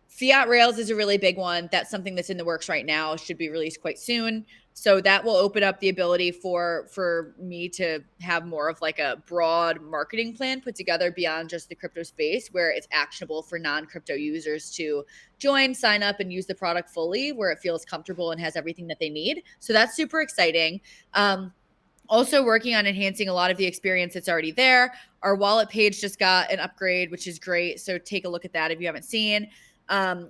Fiat Rails is a really big one. That's something that's in the works right now. Should be released quite soon. So that will open up the ability for me to have more of a broad marketing plan put together beyond just the crypto space, where it's actionable for non-crypto users to join, sign up, and use the product fully, where it feels comfortable and has everything that they need. So that's super exciting. Also working on enhancing a lot of the experience that's already there. Our wallet page just got an upgrade, which is great. So take a look at that if you haven't seen.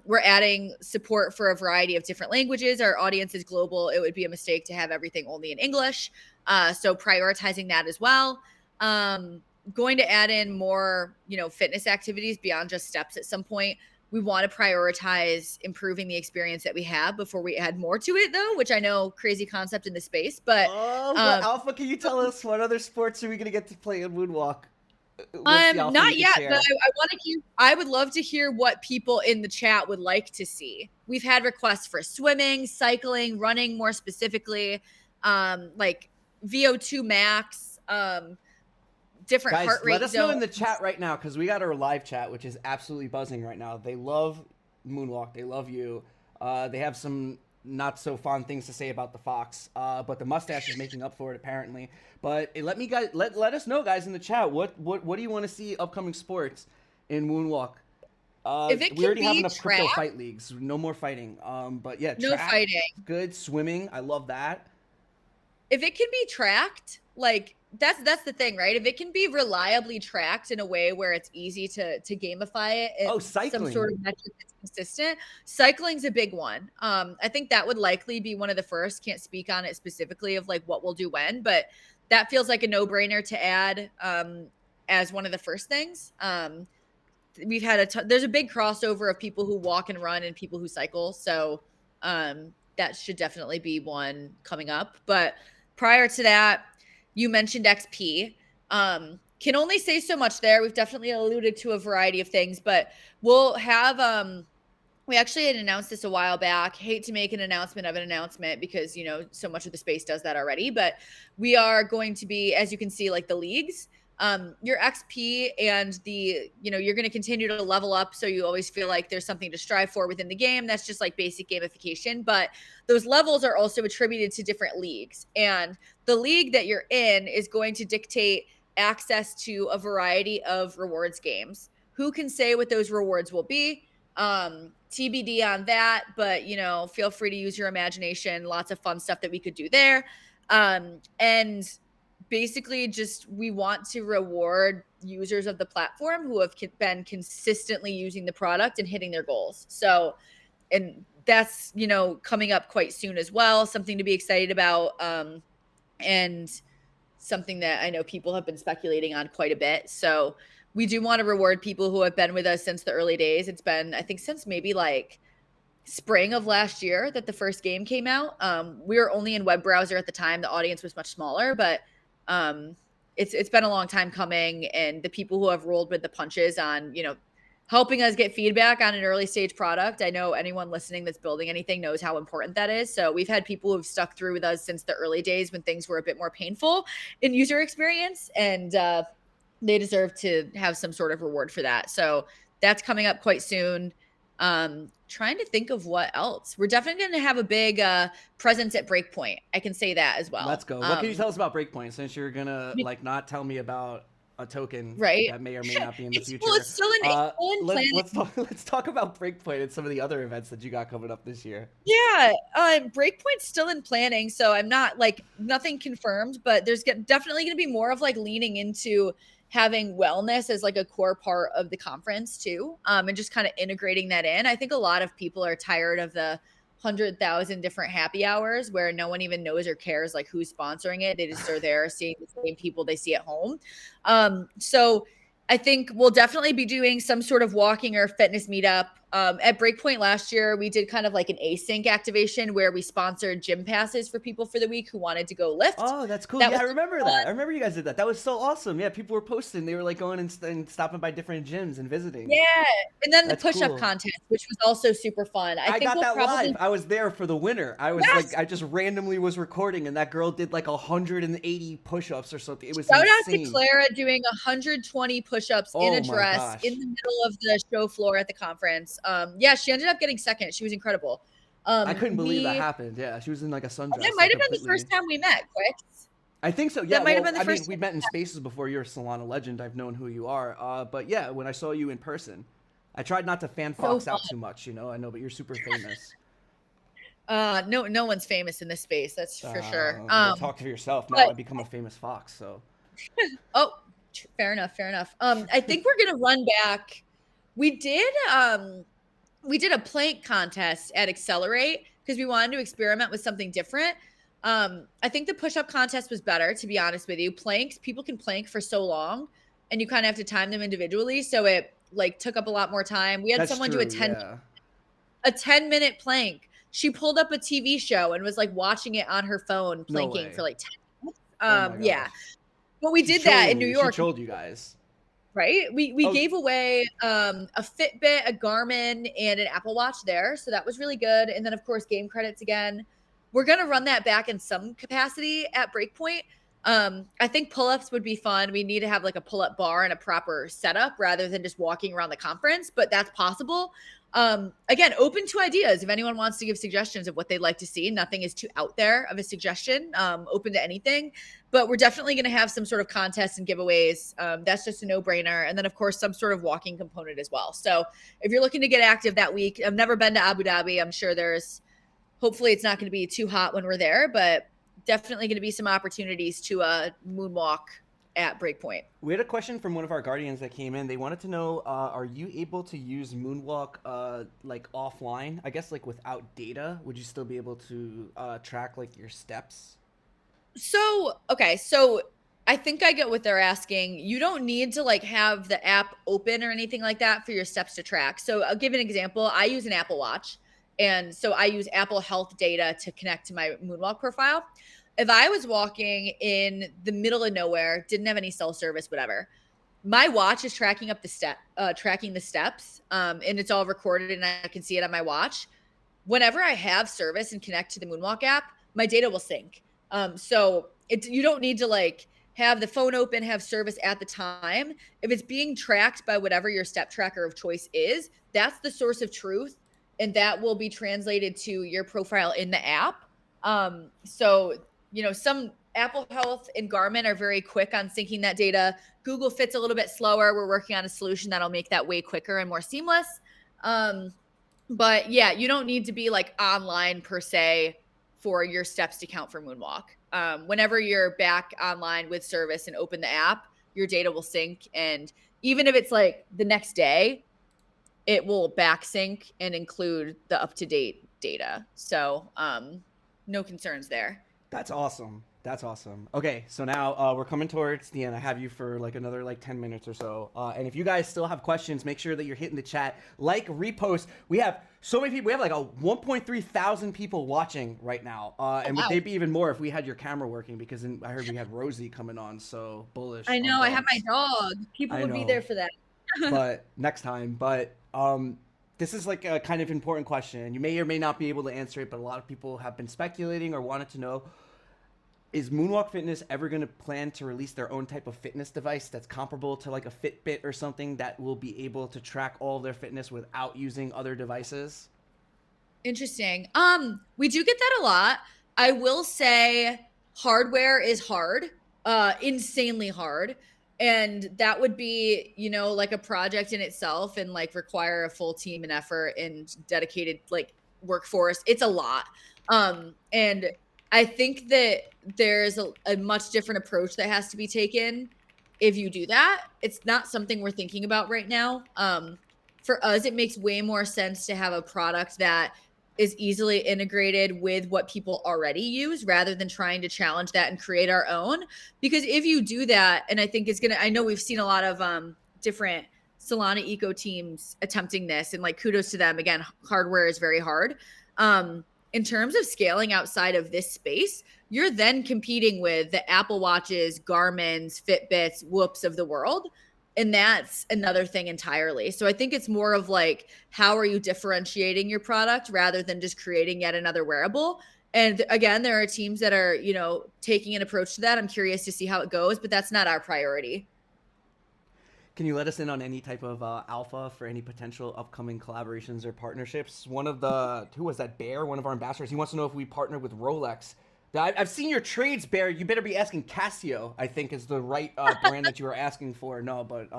We're adding support for a variety of different languages. Our audience is global. It would be a mistake to have everything only in English. So prioritizing that as well. Going to add in more, fitness activities beyond just steps at some point. We want to prioritize improving the experience that we have before we add more to it, though, which I know crazy concept in the space. But Alpha, can you tell us what other sports are we going to get to play in Moonwalk? Not yet, but I want to hear. I would love to hear what people in the chat would like to see. We've had requests for swimming, cycling, running, more specifically, VO2 max, different Guys, heart rate. Let us know in the chat right now, because we got our live chat, which is absolutely buzzing right now. They love Moonwalk. They love you. They have some not so fond things to say about the fox, but the mustache is making up for it apparently. But let us know, guys, in the chat, what do you want to see upcoming sports in Moonwalk? If it We can already have be enough crypto track, fight leagues, no more fighting. But yeah, no track, fighting. good. Swimming, I love that. If it can be tracked, like that's the thing, right? If it can be reliably tracked in a way where it's easy to gamify it and some sort Cycling. of metric that's consistent, cycling's a big one. I think that would likely be one of the first. Can't speak on it specifically of like what we'll do when, but that feels like a no-brainer to add as one of the first things. We've had there's a big crossover of people who walk and run and people who cycle, so that should definitely be one coming up. But prior to that, you mentioned XP. Can only say so much there. We've definitely alluded to a variety of things, but we'll have we actually had announced this a while back. Hate to make an announcement of an announcement because, you know, so much of the space does that already, but we are going to be, as you can see, like the leagues, your XP and you're going to continue to level up. So you always feel like there's something to strive for within the game. That's just like basic gamification, but those levels are also attributed to different leagues. And the league that you're in is going to dictate access to a variety of rewards games. Who can say what those rewards will be? TBD on that, but feel free to use your imagination. Lots of fun stuff that we could do there. And basically just we want to reward users of the platform who have been consistently using the product and hitting their goals. So, and that's, coming up quite soon as well, something to be excited about. And something that I know people have been speculating on quite a bit. So we do want to reward people who have been with us since the early days. It's been, I think, since maybe like spring of last year that the first game came out. We were only in web browser at the time. The audience was much smaller, but it's been a long time coming. And the people who have rolled with the punches on, helping us get feedback on an early stage product. I know anyone listening that's building anything knows how important that is. So we've had people who've stuck through with us since the early days when things were a bit more painful in user experience, and they deserve to have some sort of reward for that. So that's coming up quite soon. Trying to think of what else. We're definitely going to have a big presence at Breakpoint. I can say that as well. Let's go. What can you tell us about Breakpoint, since you're gonna not tell me about a token that may or may not be in the future? Well, it's still in planning. Let's talk about Breakpoint and some of the other events that you got coming up this year. Yeah, Breakpoint's still in planning, so I'm not nothing confirmed, but there's definitely going to be more of leaning into having wellness as a core part of the conference too, and just kind of integrating that in. I think a lot of people are tired of the 100,000 different happy hours where no one even knows or cares who's sponsoring it. They just are there seeing the same people they see at home. So I think we'll definitely be doing some sort of walking or fitness meetup. At Breakpoint last year, we did kind of an async activation where we sponsored gym passes for people for the week who wanted to go lift. Oh, that's cool. I remember that. I remember you guys did that. That was so awesome. Yeah, people were posting. They were going and stopping by different gyms and visiting. Yeah, and then the push-up contest, which was also super fun. I think got that live. I was there for the winner. I was I just randomly was recording, and that girl did 180 push-ups or something. It was Shout insane. out to Clara doing 120 push-ups in a dress in the middle of the show floor at the conference. Yeah, she ended up getting second. She was incredible. I couldn't believe that happened. Yeah, she was in a sundress. That might have been the first time we met, Quicks. I think so. Yeah, that might have been the first. We met in spaces before. You're a Solana legend. I've known who you are. But yeah, when I saw you in person, I tried not to fan fox out too much. I know, but you're super famous. No one's famous in this space. That's for sure. Talk for yourself. Now I become a famous fox. So. Oh, fair enough. I think we're gonna run back. We did a plank contest at Accelerate because we wanted to experiment with something different. I think the push-up contest was better, to be honest with you. Planks, people can plank for so long, and you kind of have to time them individually, so it took up a lot more time. We had someone do a 10-minute plank. She pulled up a TV show and was watching it on her phone, planking for 10 minutes. Yeah, but we did that in New York. She told you guys. Right. We gave away a Fitbit, a Garmin, and an Apple Watch there. So that was really good. And then, of course, game credits again. We're going to run that back in some capacity at Breakpoint. I think pull-ups would be fun. We need to have a pull-up bar and a proper setup rather than just walking around the conference, but that's possible. Again, open to ideas. If anyone wants to give suggestions of what they'd like to see, nothing is too out there of a suggestion. Open to anything, but we're definitely going to have some sort of contests and giveaways. That's just a no-brainer. And then of course, some sort of walking component as well. So if you're looking to get active that week, I've never been to Abu Dhabi. I'm sure hopefully it's not going to be too hot when we're there, but definitely going to be some opportunities to moonwalk at Breakpoint. We had a question from one of our guardians that came in. They wanted to know, are you able to use Moonwalk like offline? I guess like without data, would you still be able to track like your steps? So I think I get what they're asking. You don't need to like have the app open or anything like that for your steps to track. So I'll give an example. I use an Apple Watch. And so I use Apple Health data to connect to my Moonwalk profile. If I was walking in the middle of nowhere, didn't have any cell service, whatever, my watch is tracking tracking the steps, and it's all recorded, and I can see it on my watch. Whenever I have service and connect to the Moonwalk app, my data will sync. So you don't need to like have the phone open, have service at the time. If it's being tracked by whatever your step tracker of choice is, that's the source of truth, and that will be translated to your profile in the app. So some Apple Health and Garmin are very quick on syncing that data. Google Fit's a little bit slower. We're working on a solution that'll make that way quicker and more seamless. But yeah, you don't need to be like online per se for your steps to count for Moonwalk. Whenever you're back online with service and open the app, your data will sync. And even if it's like the next day, it will back sync and include the up-to-date data. So no concerns there. That's awesome. That's awesome. Okay, so now we're coming towards the end. I have you for like another like 10 minutes or so. And if you guys still have questions, make sure that you're hitting the chat. Like, repost. We have so many people. We have like 1.3 thousand people watching right now. And wow. they'd be even more if we had your camera working, because I heard we had Rosie coming on, so bullish. I know, I have my dog. People would be there for that. But next time. But this is like a kind of important question, and you may or may not be able to answer it, but a lot of people have been speculating or wanted to know, is Moonwalk Fitness ever going to plan to release their own type of fitness device that's comparable to like a Fitbit or something that will be able to track all of their fitness without using other devices? Interesting. We do get that a lot. I will say hardware is hard, insanely hard. And that would be, like a project in itself and like require a full team and effort and dedicated like workforce. It's a lot. And I think that there's a much different approach that has to be taken if you do that. It's not something we're thinking about right now. For us, it makes way more sense to have a product that is easily integrated with what people already use rather than trying to challenge that and create our own. Because if you do that, and I think I know we've seen a lot of different Solana eco teams attempting this, and like kudos to them. Again, hardware is very hard. In terms of scaling outside of this space, you're then competing with the Apple Watches, Garmin's, Fitbits, Whoops of the world. And that's another thing entirely. So I think it's more of like, how are you differentiating your product rather than just creating yet another wearable? And again, there are teams that are, taking an approach to that. I'm curious to see how it goes, but that's not our priority. Can you let us in on any type of alpha for any potential upcoming collaborations or partnerships? Who was that, Bear, one of our ambassadors? He wants to know if we partner with Rolex. I've seen your trades, Bear. You better be asking Casio, I think, is the right brand that you were asking for. No, but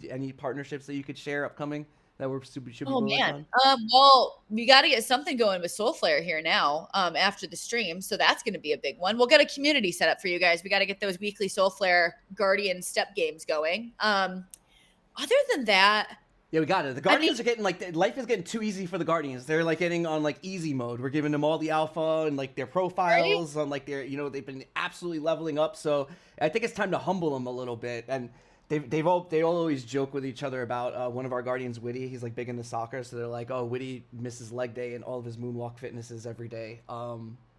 any partnerships that you could share upcoming that should be bullish on? Well, we got to get something going with Solflare here now after the stream. So that's going to be a big one. We'll get a community set up for you guys. We got to get those weekly Solflare Guardian step games going. Other than that, yeah, we got it. The Guardians are getting life is getting too easy for the Guardians. They're like getting on like easy mode. We're giving them all the alpha and like their profiles on like their, they've been absolutely leveling up. So I think it's time to humble them a little bit. And they all always joke with each other about one of our Guardians, Witty. He's like big into soccer, so they're like, oh, Witty misses leg day and all of his Moonwalk Fitnesses every day.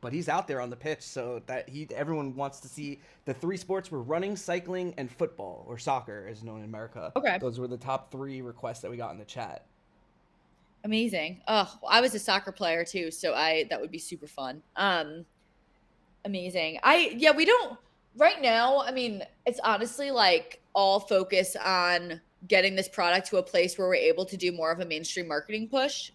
But he's out there on the pitch, so that everyone wants to see the three sports were running, cycling, and football, or soccer, as known in America. Okay. Those were the top 3 requests that we got in the chat. Amazing. Oh, I was a soccer player too, so that would be super fun. Amazing. We don't right now. I mean, it's honestly like all focus on getting this product to a place where we're able to do more of a mainstream marketing push,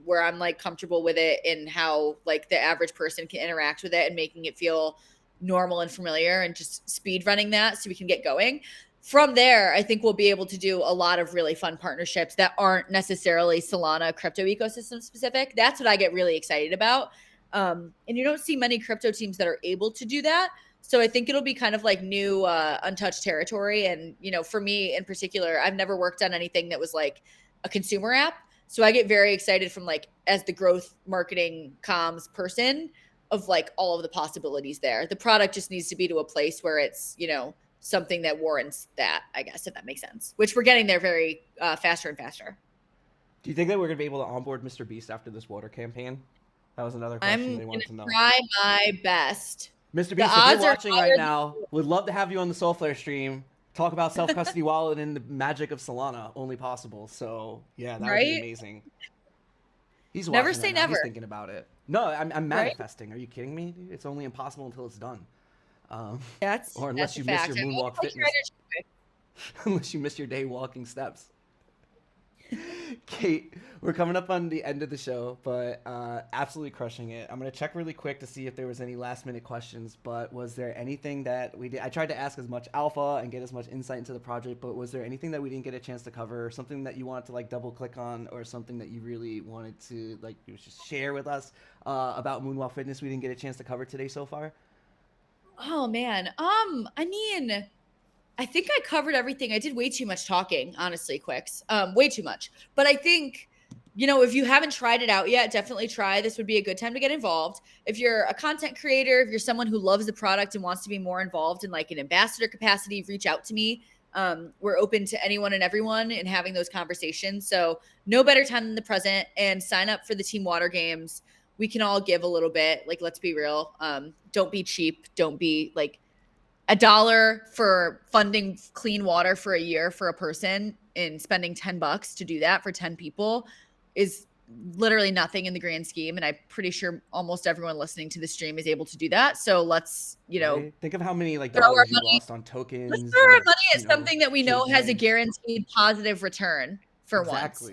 where I'm like comfortable with it and how like the average person can interact with it and making it feel normal and familiar, and just speed running that so we can get going. From there, I think we'll be able to do a lot of really fun partnerships that aren't necessarily Solana crypto ecosystem specific. That's what I get really excited about. And you don't see many crypto teams that are able to do that. So I think it'll be kind of like new, untouched territory. And, for me in particular, I've never worked on anything that was like a consumer app. So I get very excited from like, as the growth marketing comms person, of like all of the possibilities there. The product just needs to be to a place where it's, something that warrants that, I guess, if that makes sense, which we're getting there very faster and faster. Do you think that we're going to be able to onboard Mr. Beast after this water campaign? That was another question they wanted to know. Try my best. Mr. Beast, if you're watching right now, would love to have you on the Solflare stream. Talk about self-custody wallet and the magic of Solana, only possible. So, yeah, that would be amazing. He's watching never say right now. never. He's thinking about it. No, I'm manifesting. Right? Are you kidding me? It's only impossible until it's done. Or unless you miss your Moonwalk Fitness. Unless you miss your day walking steps. Kate, we're coming up on the end of the show, but absolutely crushing it. I'm going to check really quick to see if there was any last minute questions, but was there anything that we did? I tried to ask as much alpha and get as much insight into the project, but was there anything that we didn't get a chance to cover, something that you wanted to like double click on, or something that you really wanted to like just share with us about Moonwalk Fitness we didn't get a chance to cover today so far? Oh man. I think I covered everything. I did way too much talking, honestly, Quicks. Way too much. But I think, if you haven't tried it out yet, definitely try. This would be a good time to get involved. If you're a content creator, if you're someone who loves the product and wants to be more involved in like an ambassador capacity, reach out to me. We're open to anyone and everyone and having those conversations. So no better time than the present, and sign up for the Team Water Games. We can all give a little bit. Like, let's be real. Don't be cheap. Don't be like $1 for funding clean water for a year for a person and spending $10 to do that for 10 people is literally nothing in the grand scheme. And I'm pretty sure almost everyone listening to the stream is able to do that. So let's, right? Think of how many like dollars you lost on tokens. Let's throw our money at something that we know has a guaranteed positive return for once.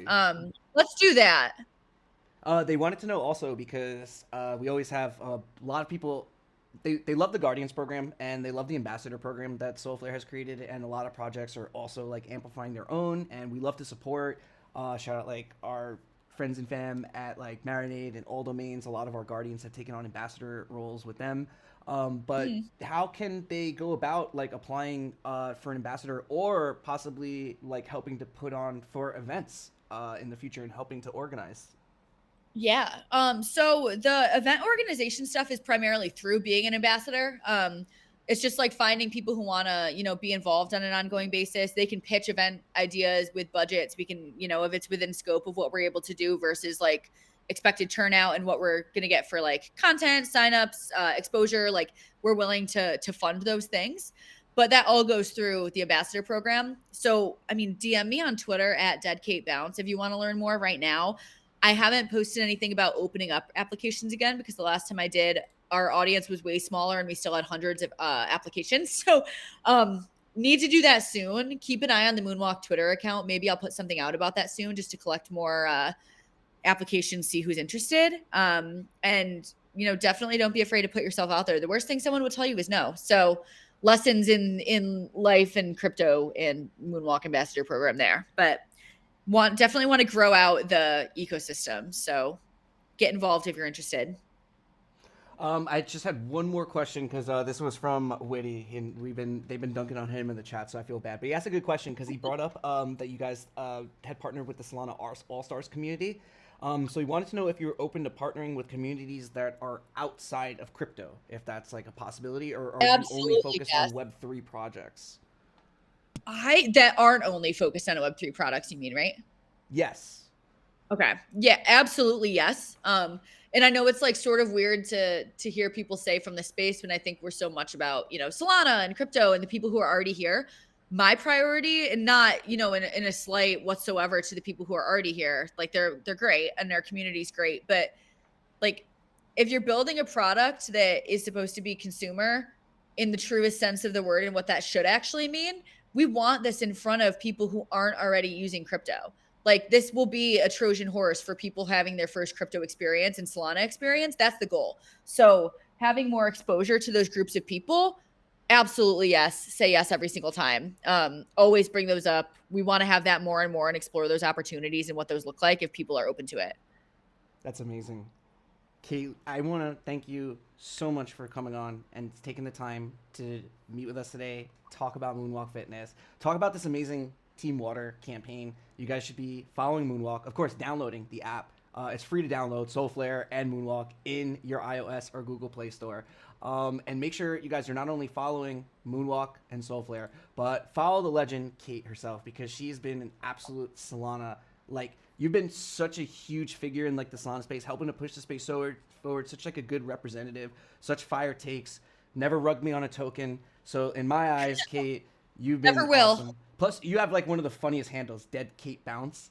Let's do that. They wanted to know also because we always have a lot of people. They love the Guardians program and they love the Ambassador program that Solflare has created, and a lot of projects are also like amplifying their own, and we love to support. Shout out like our friends and fam at like Marinade and All Domains. A lot of our Guardians have taken on ambassador roles with them. But how can they go about like applying for an ambassador, or possibly like helping to put on for events in the future and helping to organize? Yeah. So the event organization stuff is primarily through being an ambassador. It's just like finding people who want to, be involved on an ongoing basis. They can pitch event ideas with budgets. We can, if it's within scope of what we're able to do versus like expected turnout and what we're going to get for like content, signups, exposure, like we're willing to fund those things. But that all goes through the ambassador program. So, DM me on Twitter at DeadKateBounce if you want to learn more right now. I haven't posted anything about opening up applications again because the last time I did, our audience was way smaller and we still had hundreds of applications. So need to do that soon. Keep an eye on the Moonwalk Twitter account. Maybe I'll put something out about that soon just to collect more applications, see who's interested. And, definitely don't be afraid to put yourself out there. The worst thing someone would tell you is no. So lessons in life and crypto and Moonwalk Ambassador program there. But definitely want to grow out the ecosystem. So get involved if you're interested. I just had one more question because this was from Witty, and they've been dunking on him in the chat, so I feel bad. But he asked a good question because he brought up that you guys had partnered with the Solana All-Stars community. So he wanted to know if you're open to partnering with communities that are outside of crypto, if that's like a possibility, or are you only focused on Web3 projects? That aren't only focused on Web3 products, you mean, right? Yes. Okay. Yeah, absolutely. Yes. And I know it's like sort of weird to hear people say from the space when I think we're so much about, Solana and crypto and the people who are already here. My priority, and not, in a slight whatsoever to the people who are already here, like they're great and their community's great. But like, if you're building a product that is supposed to be consumer in the truest sense of the word and what that should actually mean, we want this in front of people who aren't already using crypto. Like this will be a Trojan horse for people having their first crypto experience and Solana experience. That's the goal. So having more exposure to those groups of people, absolutely yes. Say yes every single time. Always bring those up. We want to have that more and more and explore those opportunities and what those look like if people are open to it. That's amazing. Kate, I want to thank you so much for coming on and taking the time to meet with us today, talk about Moonwalk Fitness, talk about this amazing Team Water campaign. You guys should be following Moonwalk, of course, downloading the app. It's free to download, Solflare and Moonwalk in your iOS or Google Play Store. And make sure you guys are not only following Moonwalk and Solflare, but follow the legend Kate herself, because she's been an absolute Solana, like, you've been such a huge figure in like the Solana space, helping to push the space forward, such like a good representative, such fire takes, never rugged me on a token. So in my eyes, Kate, you've been Never will. awesome. Plus, you have like one of the funniest handles, Dead Kate Bounce.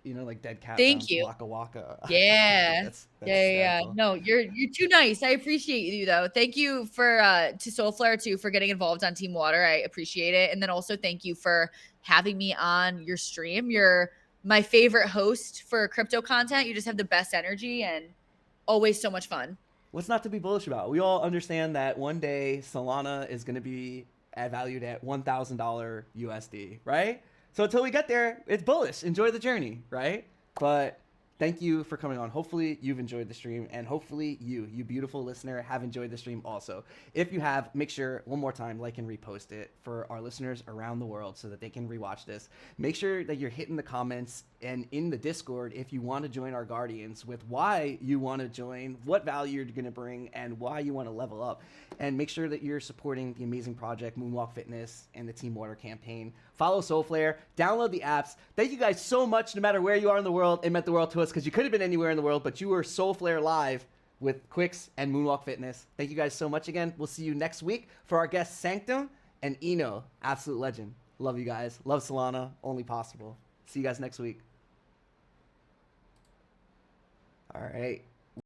You know, like Dead Cat Thank Bounce, you. Waka Waka. Yeah. that's Yeah. hysterical. No, you're too nice. I appreciate you though. Thank you for to Solflare too for getting involved on Team Water. I appreciate it. And then also thank you for having me on your stream. You're my favorite host for crypto content. You just have the best energy and always so much fun. What's not to be bullish about? We all understand that one day Solana is going to be valued at $1,000 USD, right? So until we get there, it's bullish. Enjoy the journey, right? But thank you for coming on. Hopefully you've enjoyed the stream, and hopefully you beautiful listener, have enjoyed the stream also. If you have, make sure one more time, like and repost it for our listeners around the world so that they can rewatch this. Make sure that you're hitting the comments and in the Discord if you want to join our Guardians with why you want to join, what value you're going to bring, and why you want to level up. And make sure that you're supporting the amazing project, Moonwalk Fitness, and the Team Water campaign. Follow Solflare, download the apps. Thank you guys so much, no matter where you are in the world. It meant the world to us because you could have been anywhere in the world, but you were Solflare live with Quicks and Moonwalk Fitness. Thank you guys so much again. We'll see you next week for our guest Sanctum and Eno, absolute legend. Love you guys. Love Solana, only possible. See you guys next week. All right.